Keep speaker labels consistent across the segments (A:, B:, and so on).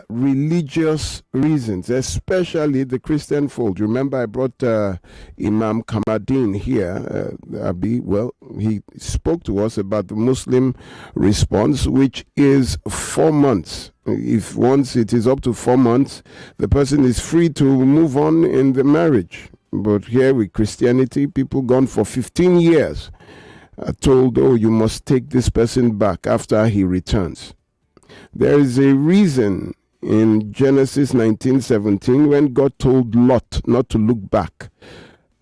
A: religious reasons, especially the Christian fold. Remember, I brought Imam Kamadin here, Abi. Well, he spoke to us about the Muslim response, which is 4 months. If once it is up to 4 months, the person is free to move on in the marriage. But here with Christianity, people gone for 15 years are told, oh, you must take this person back after he returns. There is a reason in Genesis 19:17 when God told Lot not to look back.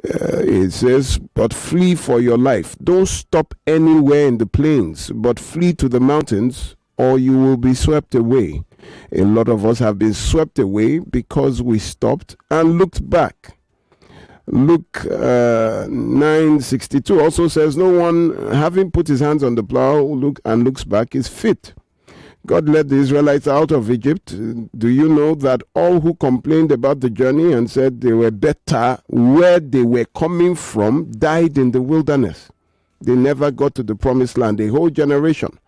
A: It says, but flee for your life. Don't stop anywhere in the plains, but flee to the mountains or you will be swept away. A lot of us have been swept away because we stopped and looked back. Luke 9:62 also says, no one having put his hands on the plow looks back is fit. God led the Israelites out of Egypt. Do you know that all who complained about the journey and said they were better where they were coming from died in the wilderness? They never got to the promised land. A whole generation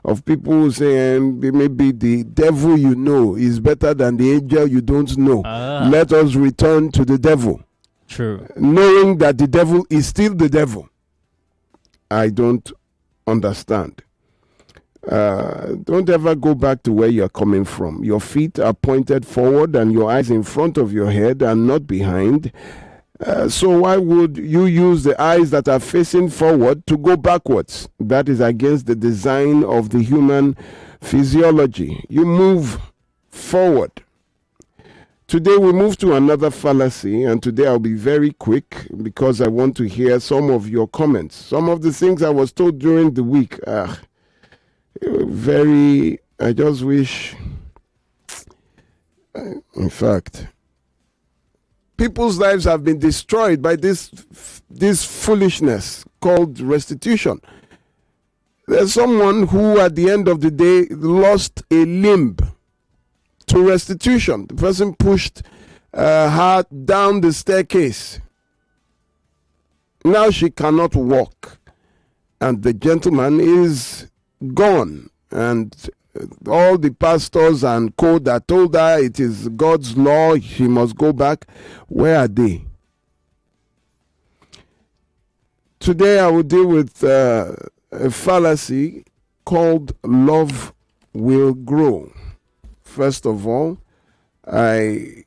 A: of people saying maybe the devil you know is better than the angel you don't know. Let us return to the devil.
B: True.
A: Knowing that the devil is still the devil. I don't understand. Don't ever go back to where you're coming from. Your feet are pointed forward and your eyes in front of your head and not behind. So why would you use the eyes that are facing forward to go backwards? That is against the design of the human physiology. You move forward. Today we move to another fallacy, and today I'll be very quick because I want to hear some of your comments. Some of the things I was told during the week I just wish, in fact, people's lives have been destroyed by this foolishness called restitution. There's someone who at the end of the day lost a limb to restitution. The person pushed her down the staircase. Now she cannot walk, and the gentleman is gone, and all the pastors and co that told her it is God's law, she must go back, where are they? Today I will deal with a fallacy called love will grow. First of all, I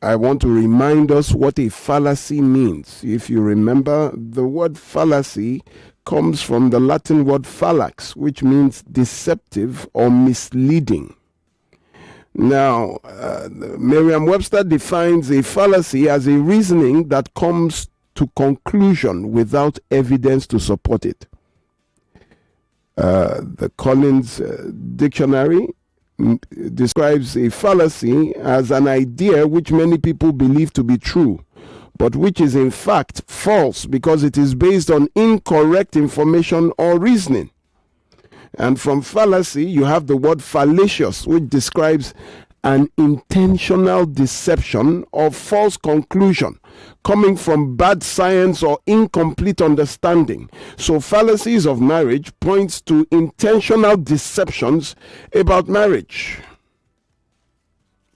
A: want to remind us what a fallacy means. If you remember, the word fallacy comes from the Latin word fallax, which means deceptive or misleading. Now, Merriam-Webster defines a fallacy as a reasoning that comes to conclusion without evidence to support it. The Collins Dictionary describes a fallacy as an idea which many people believe to be true, but which is in fact false because it is based on incorrect information or reasoning. And from fallacy, you have the word fallacious, which describes an intentional deception or false conclusion coming from bad science or incomplete understanding. So fallacies of marriage points to intentional deceptions about marriage.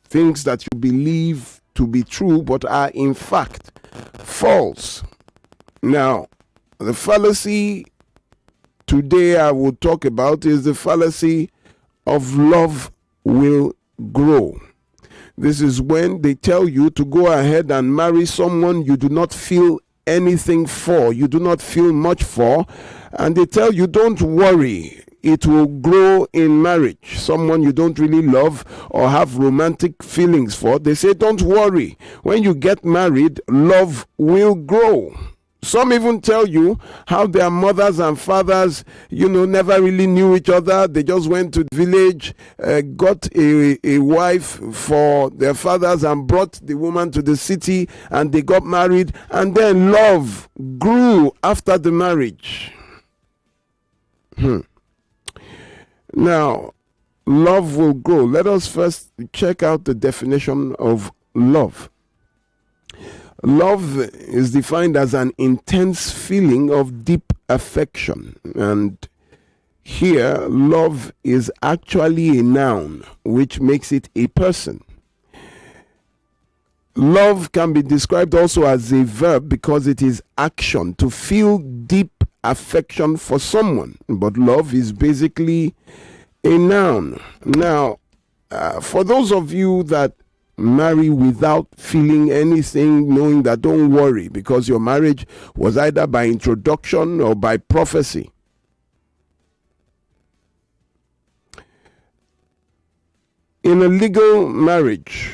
A: Things that you believe to be true but are in fact false. Now, the fallacy today I will talk about is the fallacy of love will grow. This is when they tell you to go ahead and marry someone you do not feel anything for, you do not feel much for, and they tell you don't worry, it will grow in marriage. Someone you don't really love or have romantic feelings for, they say don't worry, when you get married, love will grow. Some even tell you how their mothers and fathers, never really knew each other. They just went to the village, got a wife for their fathers and brought the woman to the city, and they got married, and then love grew after the marriage. Now, love will grow. Let us first check out the definition of love. Love is defined as an intense feeling of deep affection, and Here, love is actually a noun, which makes it a person. Love can be described also as a verb because it is action, to feel deep affection for someone. But love is basically a noun. Now, for those of you that marry without feeling anything, knowing that, don't worry, because your marriage was either by introduction or by prophecy. In a legal marriage,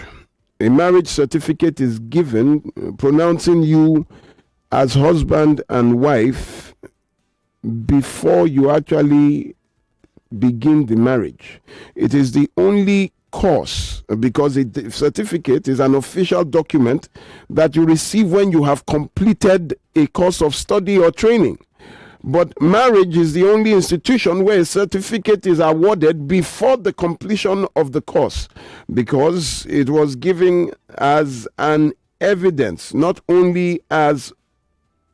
A: a marriage certificate is given pronouncing you as husband and wife before you actually begin the marriage. It is the only course, because the certificate is an official document that you receive when you have completed a course of study or training. But marriage is the only institution where a certificate is awarded before the completion of the course, because it was given as an evidence, not only as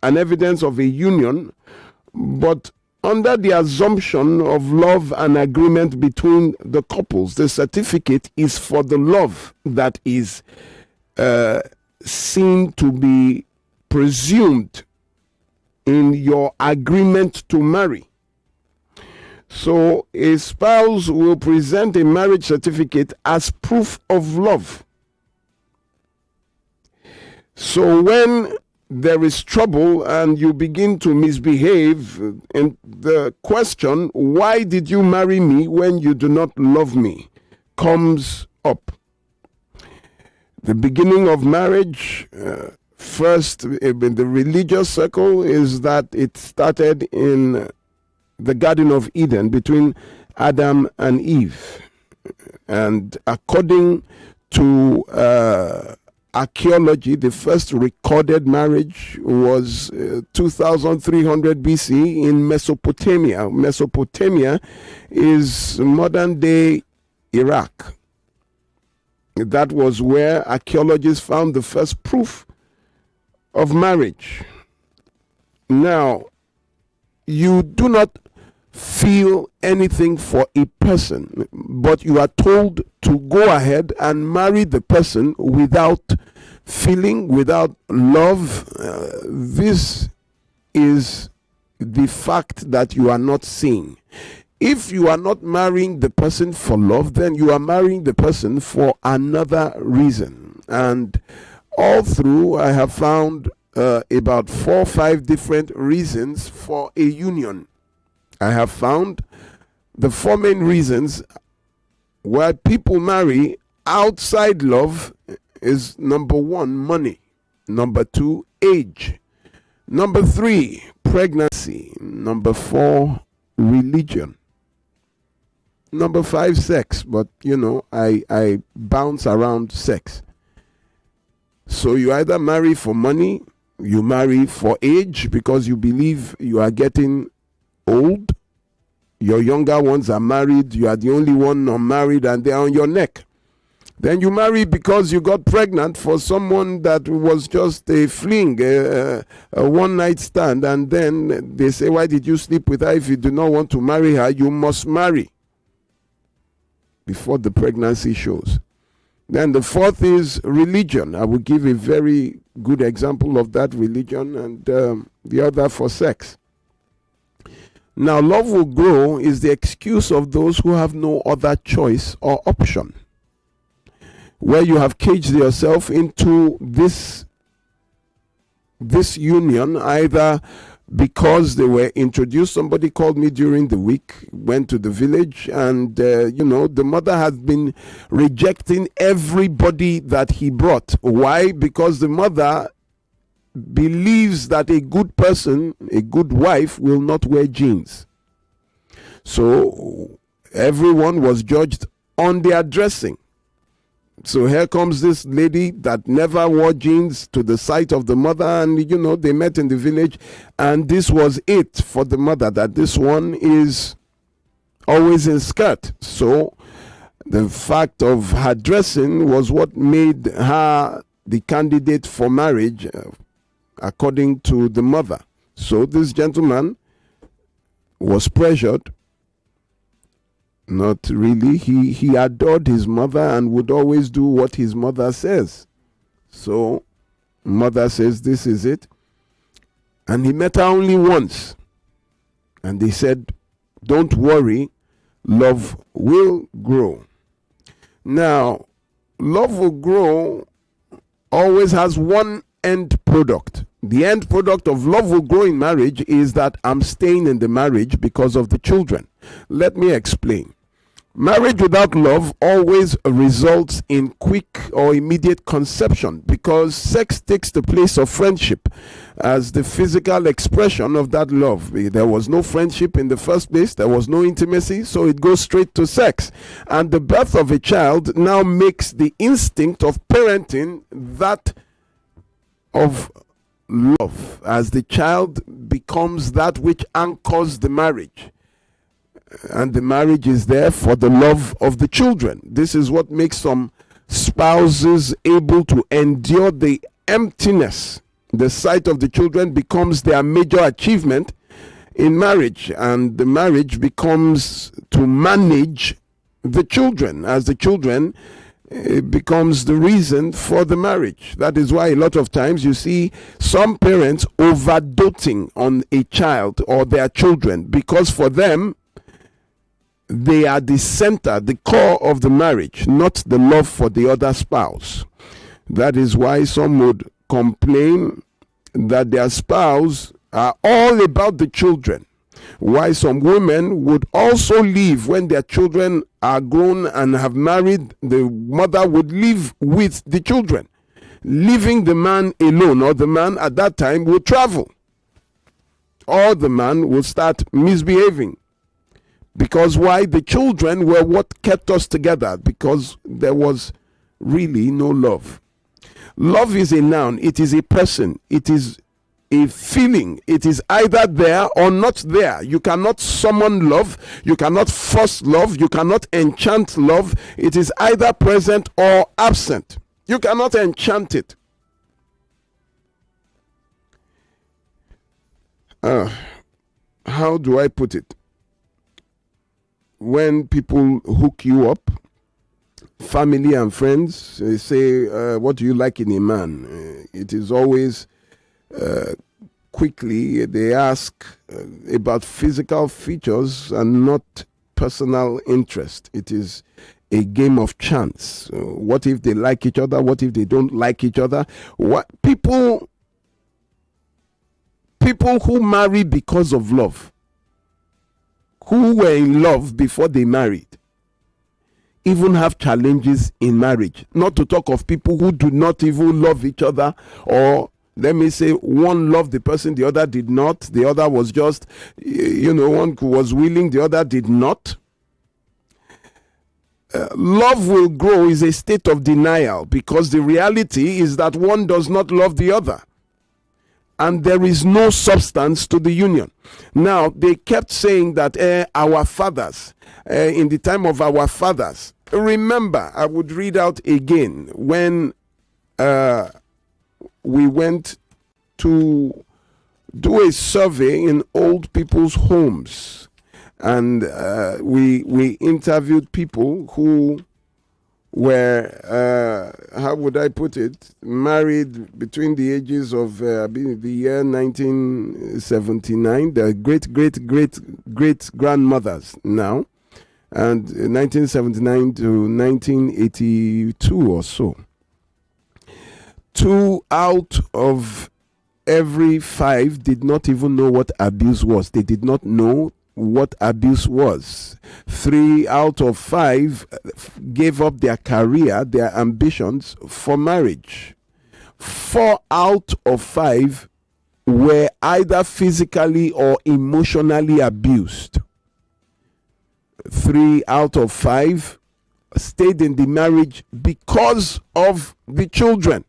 A: an evidence of a union, but under the assumption of love and agreement between the couples. The certificate is for the love that is seen to be presumed in your agreement to marry. So a spouse will present a marriage certificate as proof of love. So when there is trouble and you begin to misbehave, and the question, why did you marry me when you do not love me, comes up. The beginning of marriage, first in the religious circle, is that it started in the Garden of Eden between Adam and Eve. And according to archaeology, the first recorded marriage was 2300 BC in Mesopotamia. Mesopotamia is modern day Iraq. That was where archaeologists found the first proof of marriage. Now, you do not feel anything for a person, but you are told to go ahead and marry the person without feeling, without love. This is the fact that you are not seeing. If you are not marrying the person for love, then you are marrying the person for another reason. And all through, I have found about 4 or 5 different reasons for a union. I have found the 4 main reasons why people marry outside love is: number 1, money; number 2, age; number 3, pregnancy; number 4, religion; number 5, sex. But you know, I bounce around sex. So you either marry for money, you marry for age because you believe you are getting old, your younger ones are married, you are the only one unmarried and they're on your neck. Then you marry because you got pregnant for someone that was just a fling, a one-night stand, and then they say, why did you sleep with her? If you do not want to marry her, you must marry before the pregnancy shows. Then the 4th is religion. I will give a very good example of that, religion, and the other for sex. Now, love will grow is the excuse of those who have no other choice or option, where you have caged yourself into this union, either because they were introduced. Somebody called me during the week, went to the village, and the mother has been rejecting everybody that he brought. Why? Because the mother believes that a good person, a good wife, will not wear jeans. So everyone was judged on their dressing. So here comes this lady that never wore jeans to the sight of the mother, and they met in the village, and this was it for the mother, that this one is always in skirt. So the fact of her dressing was what made her the candidate for marriage, according to the mother. So this gentleman was pressured Not really. He adored his mother and would always do what his mother says. So, mother says, this is it. And he met her only once. And they said, don't worry, love will grow. Now, love will grow always has one end product. The end product of love will grow in marriage is that I'm staying in the marriage because of the children. Let me explain. Marriage without love always results in quick or immediate conception because sex takes the place of friendship as the physical expression of that love. There was no friendship in the first place, there was no intimacy, so it goes straight to sex. And the birth of a child now makes the instinct of parenting that of love, as the child becomes that which anchors the marriage. And the marriage is there for the love of the children. This is what makes some spouses able to endure the emptiness. The sight of the children becomes their major achievement in marriage, and the marriage becomes to manage the children, as the children becomes the reason for the marriage. That is why a lot of times you see some parents overdoting on a child or their children, because for them they are the center, the core of the marriage, not the love for the other spouse. That is why some would complain that their spouse are all about the children. Why some women would also leave when their children are grown and have married. The mother would live with the children, leaving the man alone, or the man at that time would travel, or the man would start misbehaving. Because why? The children were what kept us together, because there was really no love. Love is a noun, it is a person, it is a feeling. It is either there or not there. You cannot summon love, you cannot force love, you cannot enchant love. It is either present or absent. You cannot enchant it. How do I put it? When people hook you up, family and friends, they say, what do you like in a man? It is always quickly they ask about physical features and not personal interest. It is a game of chance. What if they like each other? What if they don't like each other? What people who marry because of love, who were in love before they married, even have challenges in marriage. Not to talk of people who do not even love each other, or let me say one loved the person, the other did not. The other was just, one was willing, the other did not. Love will grow is a state of denial, because the reality is that one does not love the other. And there is no substance to the union. Now, they kept saying that our fathers, in the time of our fathers, remember, I would read out again, when we went to do a survey in old people's homes, and we interviewed people who were, how would I put it, married between the ages of the year 1979, the great grandmothers now, and 1979 to 1982 or so. 2 out of every 5 did not even know what abuse was. They did not know what abuse was. 3 out of 5 gave up their career, their ambitions for marriage. 4 out of 5 were either physically or emotionally abused. 3 out of 5 stayed in the marriage because of the children.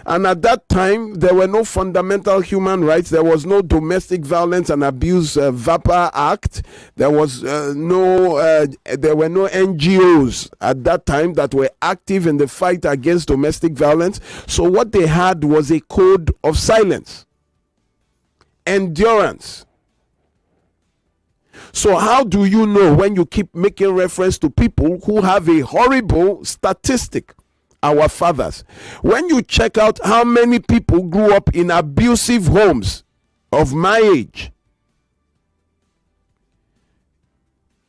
A: And at that time, there were no fundamental human rights. There was no Domestic Violence and Abuse VAPA Act. There was there were no NGOs at that time that were active in the fight against domestic violence. So what they had was a code of silence, endurance. So how do you know when you keep making reference to people who have a horrible statistic? Our fathers. When you check out how many people grew up in abusive homes of my age,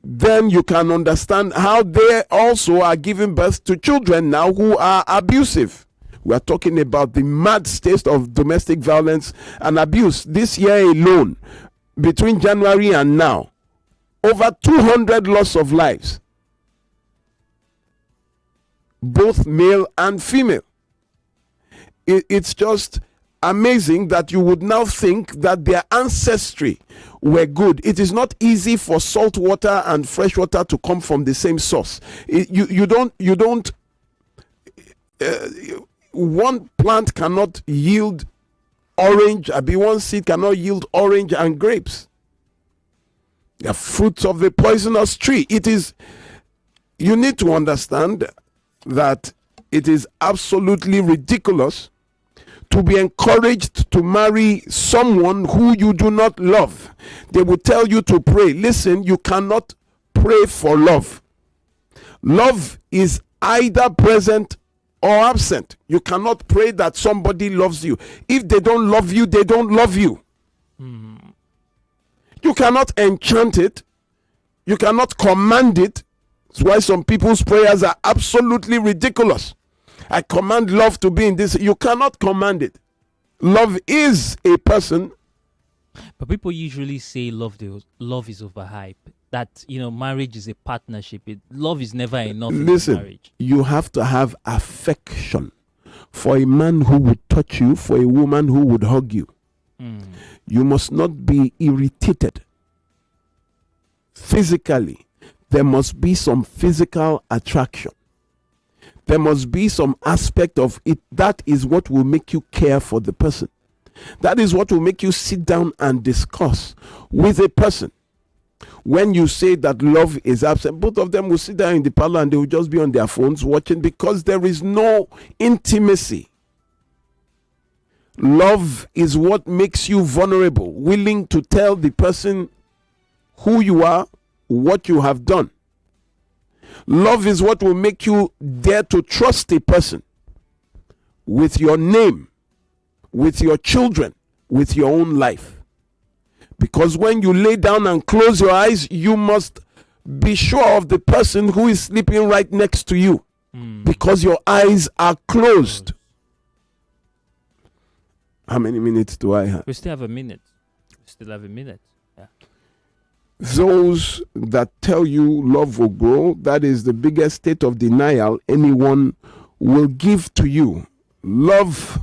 A: then you can understand how they also are giving birth to children now who are abusive. We are talking about the mad state of domestic violence and abuse. This year alone, between January and now, over 200 loss of lives, both male and female. It's just amazing that you would now think that their ancestry were good. It is not easy for salt water and fresh water to come from the same source. One plant cannot yield orange, one seed cannot yield orange and grapes. They are fruits of the poisonous tree. You need to understand that it is absolutely ridiculous to be encouraged to marry someone who you do not love. They will tell you to pray. Listen, you cannot pray for love. Love is either present or absent. You cannot pray that somebody loves you. If they don't love you, they don't love you. You cannot enchant it. You cannot command it. That's why some people's prayers are absolutely ridiculous. I command love to be in this. You cannot command it. Love is a person.
B: But people usually say love is overhyped. That, marriage is a partnership. Love is never enough in marriage.
A: You have to have affection for a man who would touch you, for a woman who would hug you. You must not be irritated physically. There must be some physical attraction. There must be some aspect of it. That is what will make you care for the person. That is what will make you sit down and discuss with a person. When you say that love is absent, both of them will sit down in the parlor and they will just be on their phones watching, because there is no intimacy. Love is what makes you vulnerable, willing to tell the person who you are, what you have done. Love is what will make you dare to trust a person with your name, with your children, with your own life. Because when you lay down and close your eyes, you must be sure of the person who is sleeping right next to you, because your eyes are closed. How many minutes do I have?
B: We still have a minute. Yeah.
A: Those that tell you love will grow, that is the biggest state of denial anyone will give to you. Love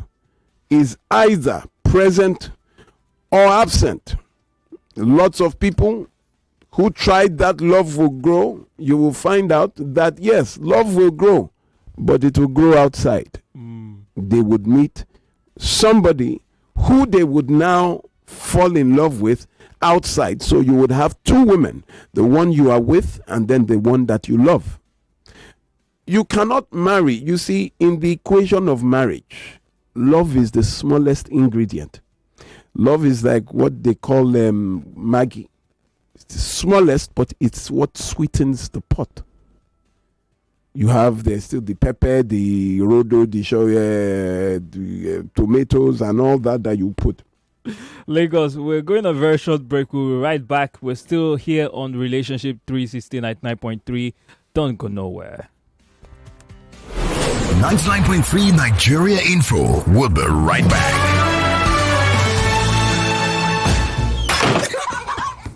A: is either present or absent. Lots of people who tried that love will grow, you will find out that yes, love will grow, but it will grow outside. They would meet somebody who they would now fall in love with outside. So you would have two women, the one you are with and then the one that you love. You cannot marry. You see, in the equation of marriage, love is the smallest ingredient. Love is like what they call Maggie. It's the smallest, but it's what sweetens the pot. You have still the pepper, the rodo, the shoya, the tomatoes, and all that you put.
B: Lagos, we're going a very short break. We'll be right back. We're still here on Relationship 360 at 9.3. Don't go nowhere.
C: 99.3 Nigeria Info. We'll be right back.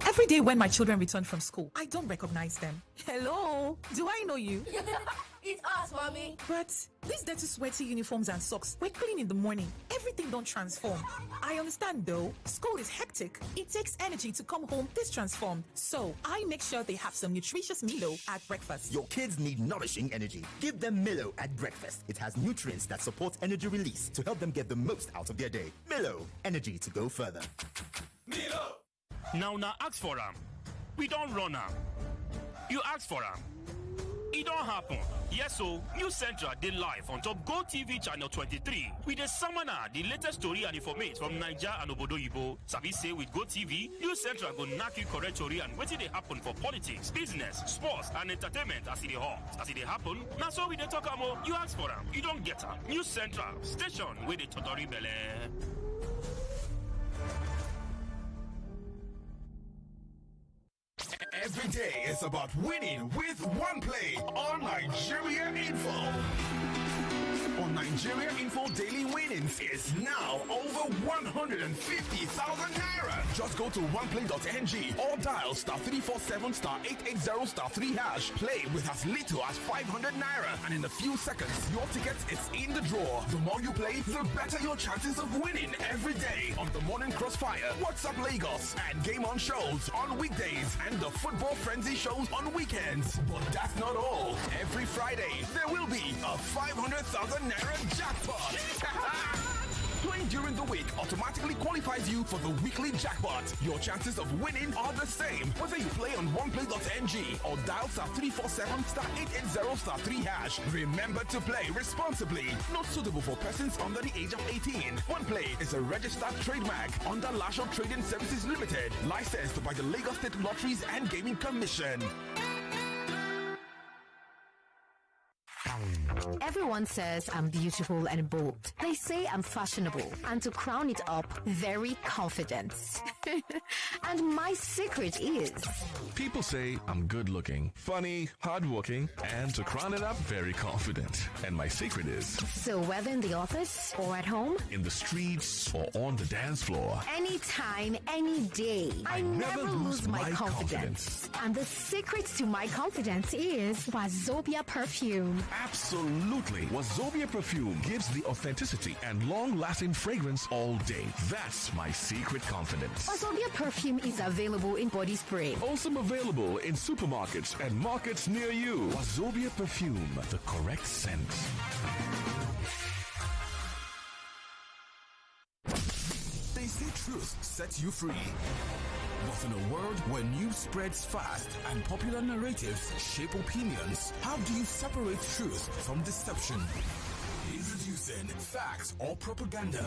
D: Every day when my children return from school, I don't recognize them. Hello, do I know you?
E: It's us, mommy.
D: But these dirty, sweaty uniforms and socks, we're clean in the morning. Everything don't transform. I understand though. School is hectic. It takes energy to come home this transformed. So I make sure they have some nutritious Milo at breakfast.
F: Your kids need nourishing energy. Give them Milo at breakfast. It has nutrients that support energy release to help them get the most out of their day. Milo, energy to go further.
G: Milo. Now ask for them. We don't run them. You ask for them. It don't happen. Yes, so News Central did live on top Go TV channel 23 with the summoner, the latest story and information from Nigeria and Obodo Yibo. Sabi say with Go TV, News Central go knock you correct story and what they happen for politics, business, sports, and entertainment as it hot. As it happen, now so we dey talk amo. You ask for them, you don't get them. News Central station with the Totori Bele.
C: Every day is about winning with one play on Nigeria Info. On Nigeria Info, daily winnings is now over 150,000 naira. Just go to oneplay.ng or dial *347*880*3#. Play with as little as 500 naira, and in a few seconds, your ticket is in the draw. The more you play, the better your chances of winning every day on the Morning Crossfire, WhatsApp Lagos, and Game On shows on weekdays, and the Football Frenzy shows on weekends. But that's not all. Every Friday, there will be a 500,000 naira jackpot. Playing during the week automatically qualifies you for the weekly jackpot. Your chances of winning are the same whether you play on oneplay.ng or dial *347*880*3#. Remember to play responsibly. Not suitable for persons under the age of 18. OnePlay is a registered trademark under Lasho Trading Services Limited, licensed by the Lagos State Lotteries and Gaming Commission.
H: Everyone says I'm beautiful and bold. They say I'm fashionable, and to crown it up, very confident. And my secret is...
I: People say I'm good looking, funny, hardworking, and to crown it up, very confident. And my secret is...
H: So whether in the office or at home,
I: in the streets or on the dance floor,
H: anytime, any day, I never lose my confidence. And the secret to my confidence is Wazobia perfume.
I: Absolutely. Wazobia perfume gives the authenticity and long-lasting fragrance all day. That's my secret confidence.
H: Wazobia perfume is available in body spray.
I: Also available in supermarkets and markets near you. Wazobia perfume, the correct scent.
C: They say truth sets you free. But in a world where news spreads fast and popular narratives shape opinions, how do you separate truth from deception? Introducing Facts or Propaganda,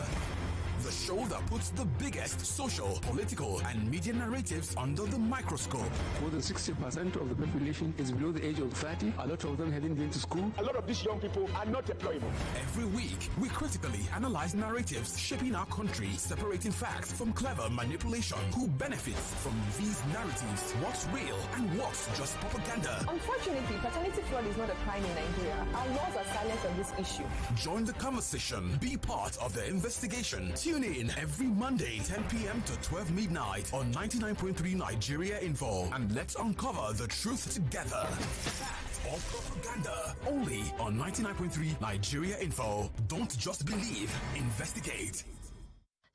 C: the show that puts the biggest social, political, and media narratives under the microscope.
J: More than 60% of the population is below the age of 30. A lot of them haven't been to school.
K: A lot of these young people are not employable.
C: Every week, we critically analyze narratives shaping our country, separating facts from clever manipulation. Who benefits from these narratives? What's real and what's just propaganda?
L: Unfortunately, paternity fraud is not a crime in Nigeria. Our laws are silent on this issue.
C: Join the conversation. Be part of the investigation. Tune in every Monday, 10 p.m. to 12 midnight on 99.3 Nigeria Info, and let's uncover the truth together. Fact or propaganda, only on 99.3 Nigeria Info. Don't just believe, investigate.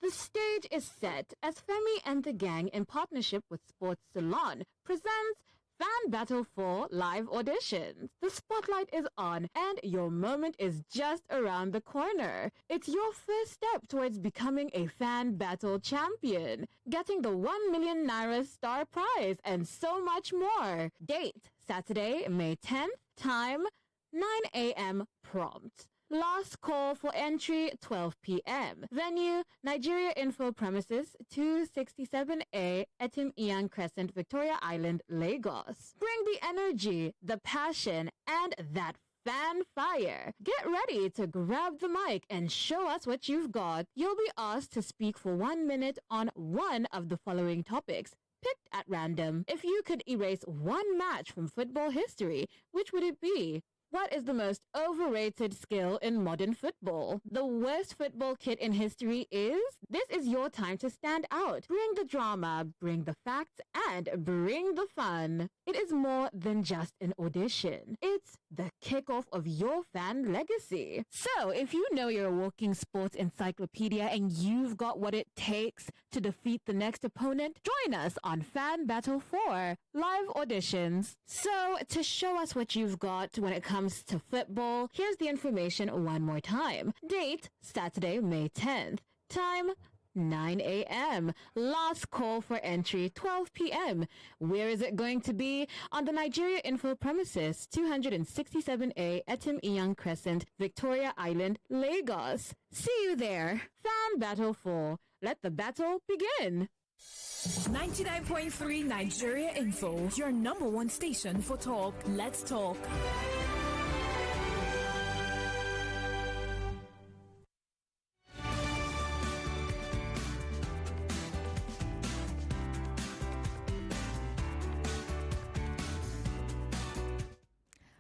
M: The stage is set as Femi and the gang, in partnership with Sports Salon, presents Fan Battle 4 live auditions. The spotlight is on and your moment is just around the corner. It's your first step towards becoming a Fan Battle champion, getting the 1 million naira star prize, and so much more. Date, Saturday, May 10th. Time, 9 a.m. prompt. Last call for entry, 12 p.m. Venue, Nigeria Info premises, 267A, Etim Ian Crescent, Victoria Island, Lagos. Bring the energy, the passion, and that fan fire. Get ready to grab the mic and show us what you've got. You'll be asked to speak for 1 minute on one of the following topics, picked at random. If you could erase one match from football history, which would it be? What is the most overrated skill in modern football? The worst football kit in history is? This is your time to stand out. Bring the drama, bring the facts, and bring the fun. It is more than just an audition. It's the kickoff of your fan legacy. So, if you know you're a walking sports encyclopedia and you've got what it takes to defeat the next opponent, join us on Fan Battle 4 live auditions. So, to show us what you've got when it comes to football, here's the information one more time. Date, Saturday, May 10th. Time, 9 a.m. Last call for entry, 12 p.m. Where is it going to be? On the Nigeria Info premises, 267A Etim Iyang Crescent, Victoria Island, Lagos. See you there. Fan Battle 4. Let the battle begin.
D: 99.3 Nigeria Info, your number one station for talk. Let's talk.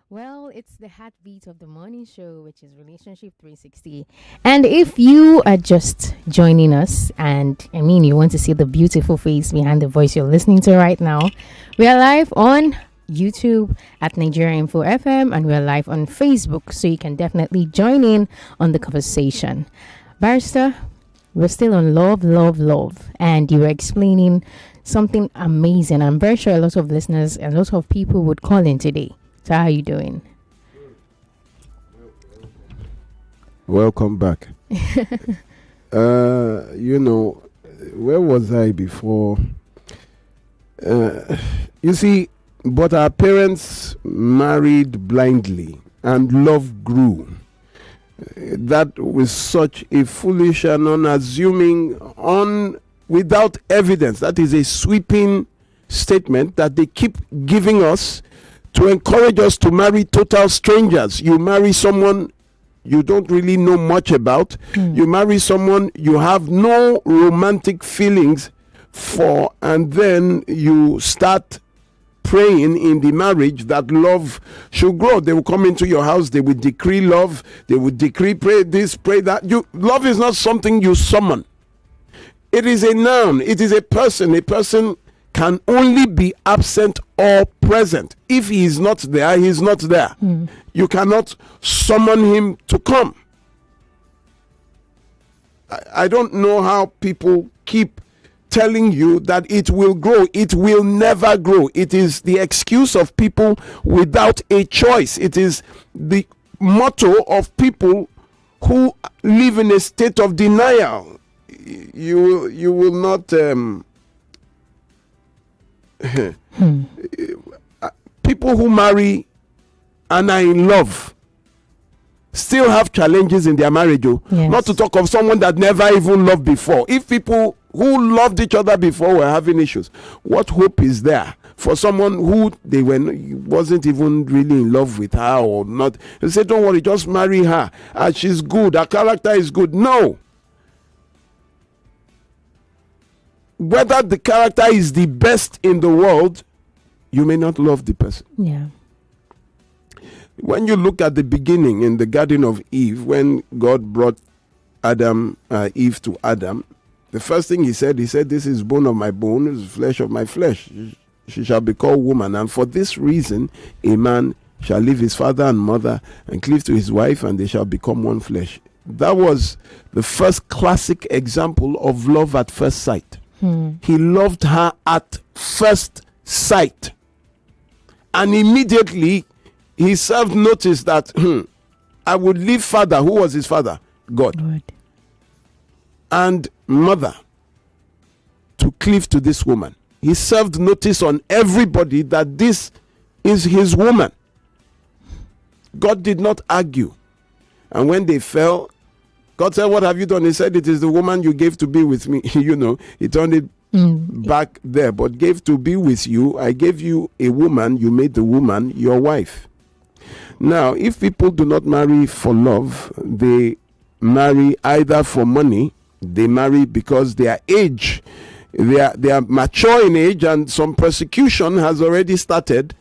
N: Well, it's the heartbeat of the morning show, which is Relationship 360. And if you are just joining us, and I mean, you want to see the beautiful face behind the voice you're listening to right now, we are live on YouTube at Nigeria Info FM, and we are live on Facebook, so you can definitely join in on the conversation. Barrister, we're still on love, and you were explaining something amazing. I'm very sure a lot of listeners, a lot of people would call in today. So how are you doing?
A: Welcome back. You know, where was I before? You see, but our parents married blindly and love grew. That was such a foolish and unassuming, without evidence. That is a sweeping statement that they keep giving us to encourage us to marry total strangers. You marry someone you don't really know much about. You marry someone you have no romantic feelings for, and then you start praying in the marriage that love should grow. They will come into your house, they will decree love, they will decree pray this, pray that. Love is not something you summon. It is a noun, it is a person. A person can only be absent or present. If he is not there, he is not there. You cannot summon him to come. I don't know how people keep telling you that it will grow. It will never grow. It is the excuse of people without a choice. It is the motto of people who live in a state of denial. You will not... people who marry and are in love still have challenges in their marriage. Yes. Not to talk of someone that never even loved before. If people who loved each other before were having issues, what hope is there for someone who wasn't even really in love with her or not? They say, don't worry, just marry her. She's good, her character is good. No. Whether the character is the best in the world, you may not love the person.
N: Yeah.
A: When you look at the beginning in the Garden of Eve, when God brought Eve to Adam, the first thing he said, this is bone of my bone, this is flesh of my flesh. She shall be called woman. And for this reason, a man shall leave his father and mother and cleave to his wife, and they shall become one flesh. That was the first classic example of love at first sight. He loved her at first sight. And immediately he served notice that I would leave father. Who was his father? God. And mother to cleave to this woman. He served notice on everybody that this is his woman. God did not argue. And when they fell, God said, what have you done? He said, it is the woman you gave to be with me. He turned it back there, but gave to be with you. I gave you a woman, you made the woman your wife. Now, if people do not marry for love, they marry either for money, they marry because their age, they are mature in age, and some persecution has already started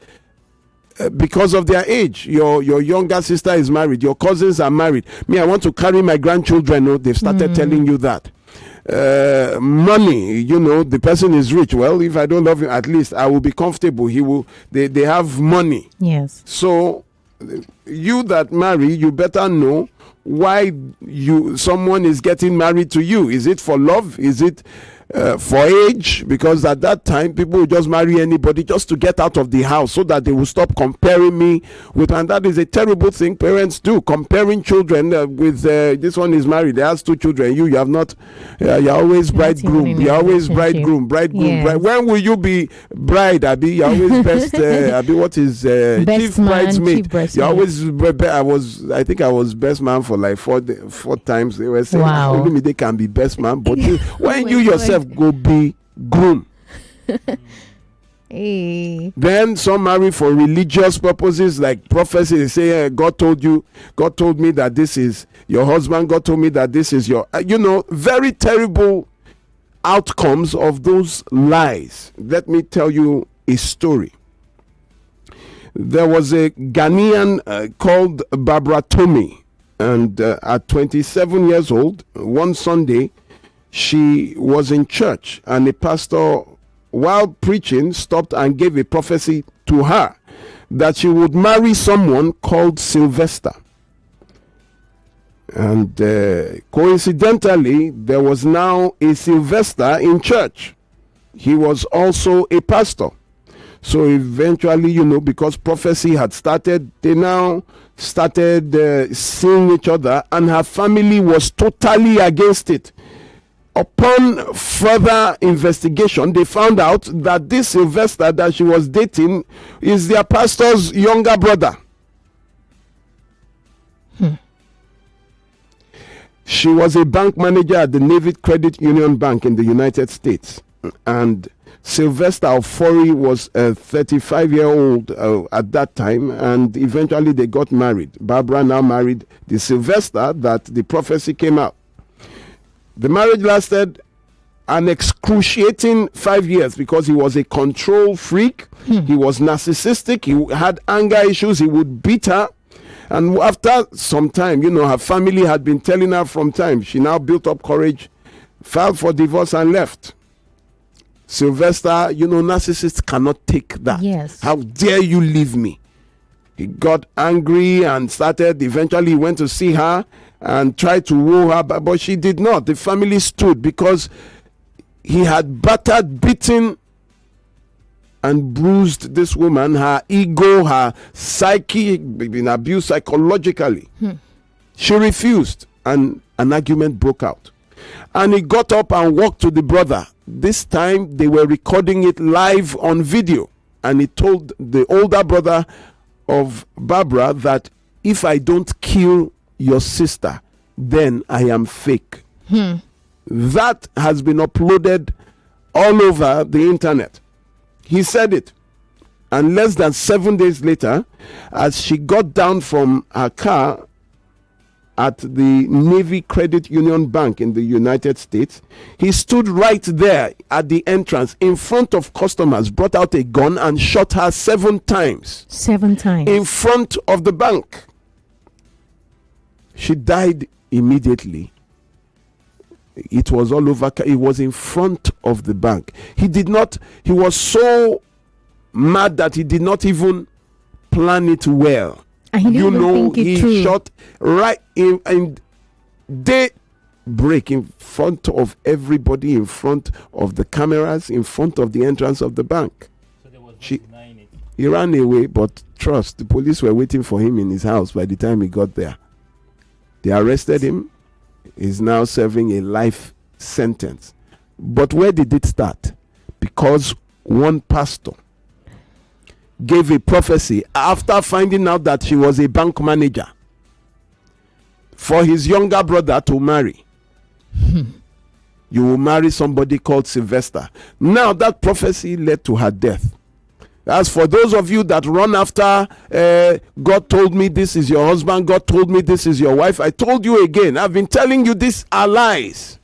A: because of their age. Your younger sister is married, your cousins are married. Me, I want to carry my grandchildren. They've started telling you that. Money, the person is rich. Well, if I don't love him, at least I will be comfortable. They have money.
N: Yes.
A: So you that marry, you better know why someone is getting married to you. Is it for love? Is it for age, because at that time people would just marry anybody just to get out of the house so that they will stop comparing me with, and that is a terrible thing parents do, comparing children with this one is married, they has 2 children, you have not, you're always bridegroom, you're always bridegroom. Yes. When will you be bride, Abi? You're always best Abi, what is chief bridesmaid? You're always I think I was best man for like 4 times. They were saying only they can be best man, but when you yourself go be groom.
N: Hey.
A: Then some marry for religious purposes, like prophecy. They say, God told me that this is your husband, God told me that this is your, very terrible outcomes of those lies. Let me tell you a story. There was a Ghanaian called Barbara Tomei, and at 27 years old, one Sunday, she was in church, and a pastor, while preaching, stopped and gave a prophecy to her that she would marry someone called Sylvester. And coincidentally, there was now a Sylvester in church. He was also a pastor. So eventually, because prophecy had started, they now started seeing each other, and her family was totally against it. Upon further investigation, they found out that this Sylvester that she was dating is their pastor's younger brother. She was a bank manager at the Navy Credit Union Bank in the United States. And Sylvester Ofori was a 35-year-old at that time, and eventually they got married. Barbara now married the Sylvester that the prophecy came out. The marriage lasted an excruciating 5 years because he was a control freak. He was narcissistic. He had anger issues. He would beat her. And after some time, her family had been telling her from time. She now built up courage, filed for divorce, and left. Sylvester, narcissists cannot take that.
N: Yes.
A: How dare you leave me? He got angry and eventually he went to see her and tried to woo her, but she did not. The family stood because he had battered, beaten, and bruised this woman, her ego, her psyche, been abused psychologically. She refused, and an argument broke out. And he got up and walked to the brother. This time they were recording it live on video, and he told the older brother of Barbara that if I don't kill your sister, then I am fake. That has been uploaded all over the internet. He said it, and less than 7 days later, as she got down from her car at the Navy Credit Union Bank in the United States, he stood right there at the entrance in front of customers, brought out a gun and shot her 7 times.
N: 7 times.
A: In front of the bank. She died immediately. It was all over. It was in front of the bank. He was so mad that he did not even plan it well. He shot right in daybreak in front of everybody, in front of the cameras, in front of the entrance of the bank.
B: So there was no denying it.
A: He ran away, but trust, the police were waiting for him in his house by the time he got there. They arrested him. He's now serving a life sentence. But where did it start? Because one pastor gave a prophecy after finding out that she was a bank manager for his younger brother to marry. You will marry somebody called Sylvester. Now that prophecy led to her death. As for those of you that run after, God told me this is your husband, God told me this is your wife, I told you again, I've been telling you these are lies.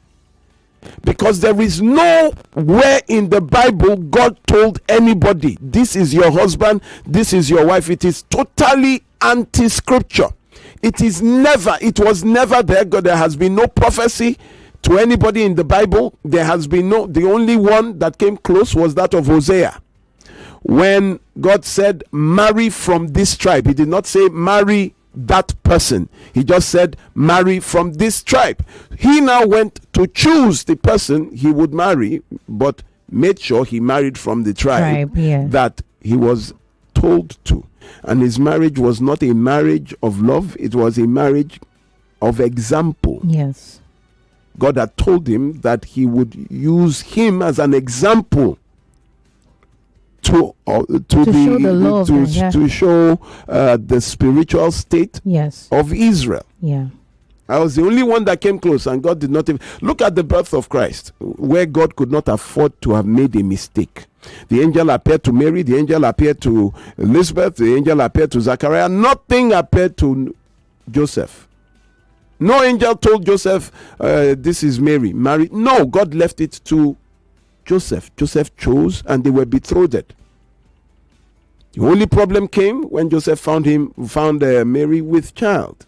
A: Because there is nowhere in the Bible God told anybody, this is your husband, this is your wife. It is totally anti-scripture. It was never there. There has been no prophecy to anybody in the Bible. There has been the only one that came close was that of Hosea. When God said, marry from this tribe, he did not say marry that person. He just said, marry from this tribe. He now went to choose the person he would marry, but made sure he married from the tribe that he was told to. And his marriage was not a marriage of love, it was a marriage of example.
N: Yes.
A: God had told him that he would use him as an example to show the spiritual state of Israel.
N: Yeah.
A: I was the only one that came close, and God did not even look at the birth of Christ, where God could not afford to have made a mistake. The angel appeared to Mary, the angel appeared to Elizabeth, the angel appeared to Zachariah. Nothing appeared to Joseph. No angel told Joseph, this is Mary, married. No, God left it to Joseph. Joseph chose, and they were betrothed. The only problem came when Joseph found Mary with child.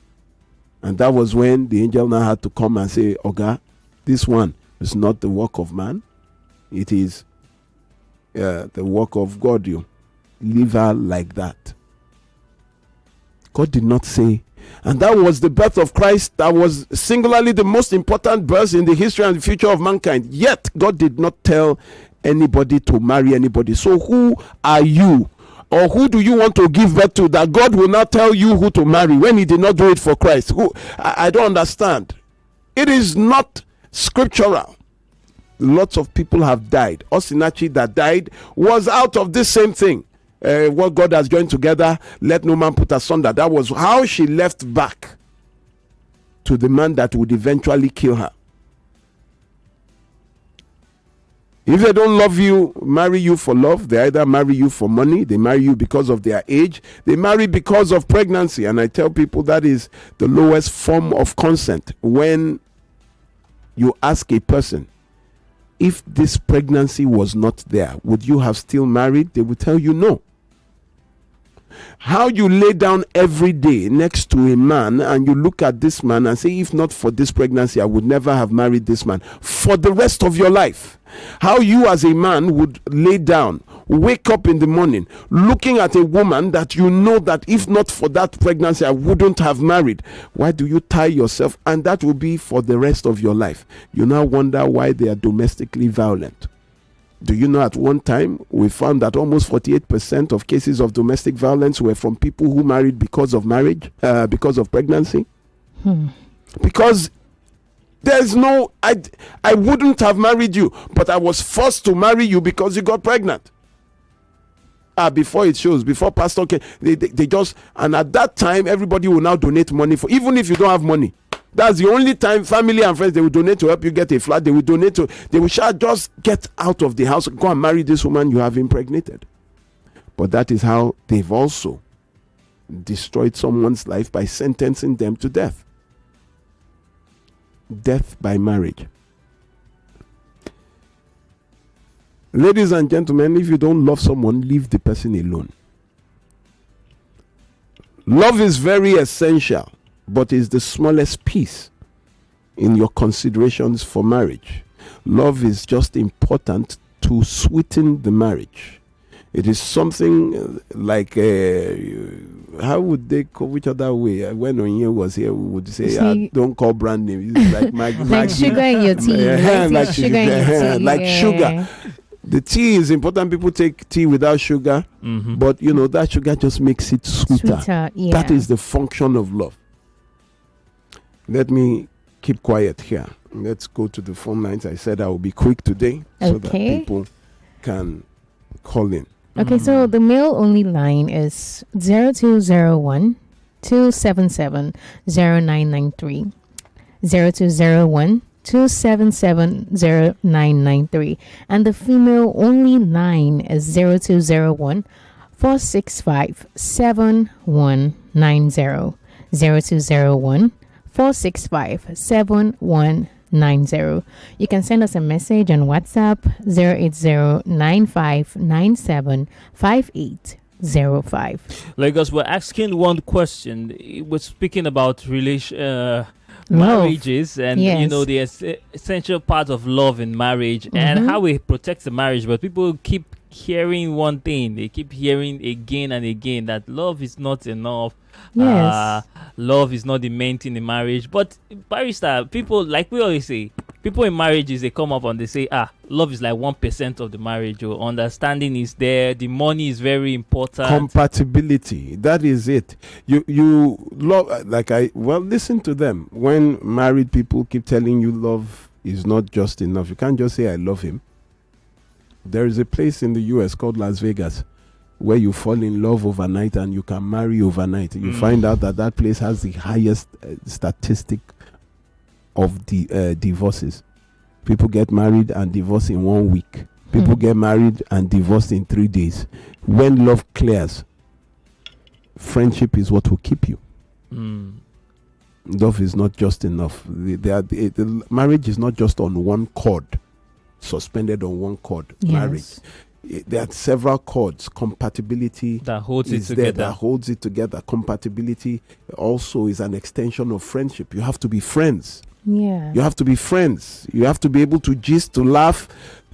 A: And that was when the angel now had to come and say, Oga, this one is not the work of man. It is the work of God. You leave her like that. God did not say. And that was the birth of Christ. That was singularly the most important birth in the history and the future of mankind. Yet, God did not tell anybody to marry anybody. So who are you? Or who do you want to give birth to that God will not tell you who to marry when he did not do it for Christ? I don't understand. It is not scriptural. Lots of people have died. Osinachi that died was out of this same thing. What God has joined together, let no man put asunder. That was how she left back to the man that would eventually kill her. If they don't love you, marry you for love, they either marry you for money, they marry you because of their age, they marry because of pregnancy. And I tell people that is the lowest form of consent. When you ask a person, if this pregnancy was not there, would you have still married? They will tell you no. How you lay down every day next to a man and you look at this man and say, if not for this pregnancy, I would never have married this man for the rest of your life. How you as a man would lay down, wake up in the morning, looking at a woman that you know that if not for that pregnancy, I wouldn't have married. Why do you tie yourself? And that will be for the rest of your life. You now wonder why they are domestically violent. Do you know at one time we found that almost 48% of cases of domestic violence were from people who married because of marriage, because of pregnancy? Because there's no, I wouldn't have married you, but I was forced to marry you because you got pregnant. Before it shows, before pastor came, they just, and at that time, everybody will now donate money for, even if you don't have money. That's the only time family and friends, they will donate to help you get a flat. They will donate to, they will just get out of the house, go and marry this woman you have impregnated. But that is how they've also destroyed someone's life by sentencing them to death. Death by marriage. Ladies and gentlemen, if you don't love someone, leave the person alone. Love is very essential, but is the smallest piece in your considerations for marriage. Love is just important to sweeten the marriage. It is something like how would they call which other way? When Onye was here, we would say, don't call brand name. It's like
N: like sugar in your tea.
A: Like sugar in your tea. Like sugar. The tea is important. People take tea without sugar, but you know that sugar just makes it sweeter. That is the function of love. Let me keep quiet here. Let's go to the phone lines. I said I will be quick today so that people can call in.
N: Okay, so the mail only line is 0201 277 0993. 0201 277 0993. And the female only line is 0201 465 7190. 0201 465 7190. You can send us a message on WhatsApp 08095975805.
B: Lagos, we're asking one question. We're speaking about marriages and you know the essential part of love in marriage and how we protect the marriage, but people keep hearing one thing. They keep hearing again and again that love is not enough.
N: Yes.
B: Love is not the main thing in marriage. But barrister, people, like we always say, people in marriages, they come up and they say, love is like 1% of the marriage, or understanding is there, the money is very important.
A: Compatibility, that is it. You love, listen to them. When married people keep telling you love is not just enough, you can't just say I love him. There is a place in the US called Las Vegas where you fall in love overnight and you can marry overnight. You find out that place has the highest statistic of the divorces. People get married and divorce in 1 week. People get married and divorce in 3 days. When love clears, friendship is what will keep you. Love is not just enough. The marriage is not just on one cord, suspended on one cord.
N: Yes.
A: Marriage. There are several cords. Compatibility
B: that holds it
A: there,
B: together.
A: that holds it together. Compatibility also is an extension of friendship. You have to be friends.
N: Yeah.
A: You have to be friends. You have to be able to gist, to laugh,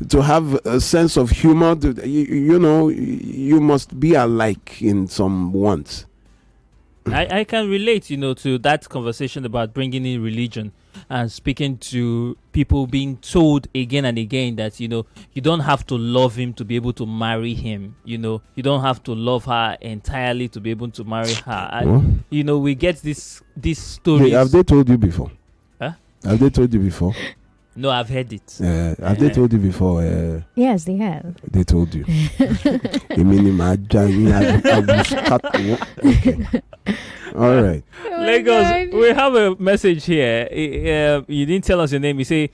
A: to have a sense of humor. You must be alike in some wants.
B: I can relate, to that conversation about bringing in religion and speaking to people being told again and again that, you don't have to love him to be able to marry him. You don't have to love her entirely to be able to marry her. And, we get this stories.
A: Have they told you before?
B: Huh?
A: Have they told you before?
B: No, I've heard it.
A: Have they told you before?
N: Yes, they have.
A: They told you. Okay. All right.
B: Lagos, we have a message here. You didn't tell us your name. You say,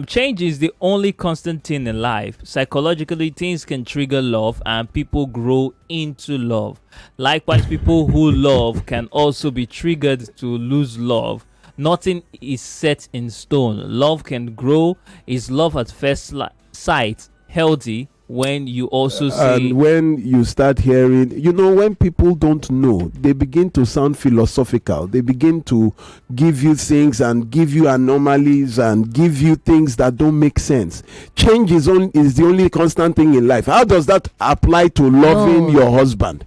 B: change is the only constant thing in life. Psychologically, things can trigger love and people grow into love. Likewise, people who love can also be triggered to lose love. Nothing is set in stone. Love can grow. Is love at first sight healthy? When you also see,
A: and when you start hearing, when people don't know, they begin to sound philosophical. They begin to give you things and give you anomalies and give you things that don't make sense. Change is the only constant thing in life. How does that apply to loving your husband,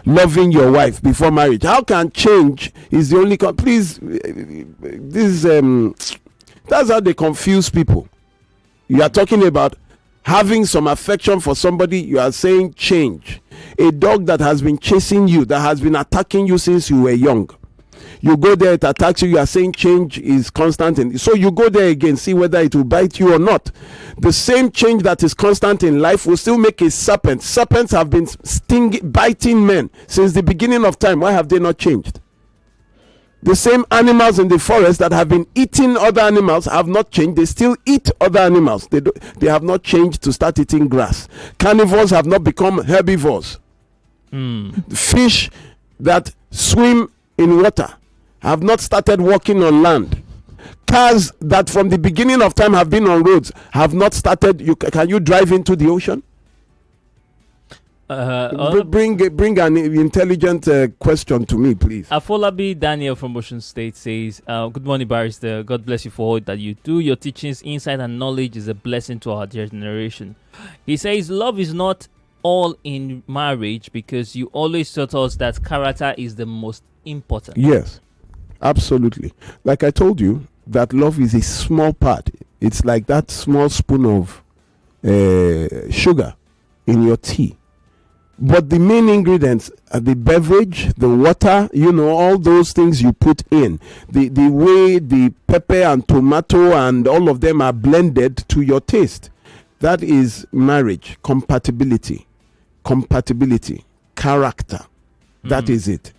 A: loving your wife before marriage? How can change is the only please, that's how they confuse people. You are talking about having some affection for somebody, you are saying change. A dog that has been chasing you, that has been attacking you since you were young, you go there, it attacks you, you are saying change is constant. And so you go there again, see whether it will bite you or not. The same change that is constant in life will still make a serpent. Serpents have been biting men since the beginning of time. Why have they not changed? The same animals in the forest that have been eating other animals have not changed. They still eat other animals. They have not changed to start eating grass. Carnivores have not become herbivores. The fish that swim in water have not started walking on land. Cars that from the beginning of time have been on roads have not started. Can you drive into the ocean? Bring an intelligent question to me, please.
B: Afolabi Daniel from Ocean State says, good morning, barrister. God bless you for all that you do. Your teachings, insight, and knowledge is a blessing to our generation. He says, love is not all in marriage because you always taught us that character is the most important.
A: Yes, absolutely. Like I told you, that love is a small part. It's like that small spoon of sugar in your tea. But the main ingredients are the beverage, the water, all those things you put in. The way the pepper and tomato and all of them are blended to your taste. That is marriage, compatibility, character. That is it.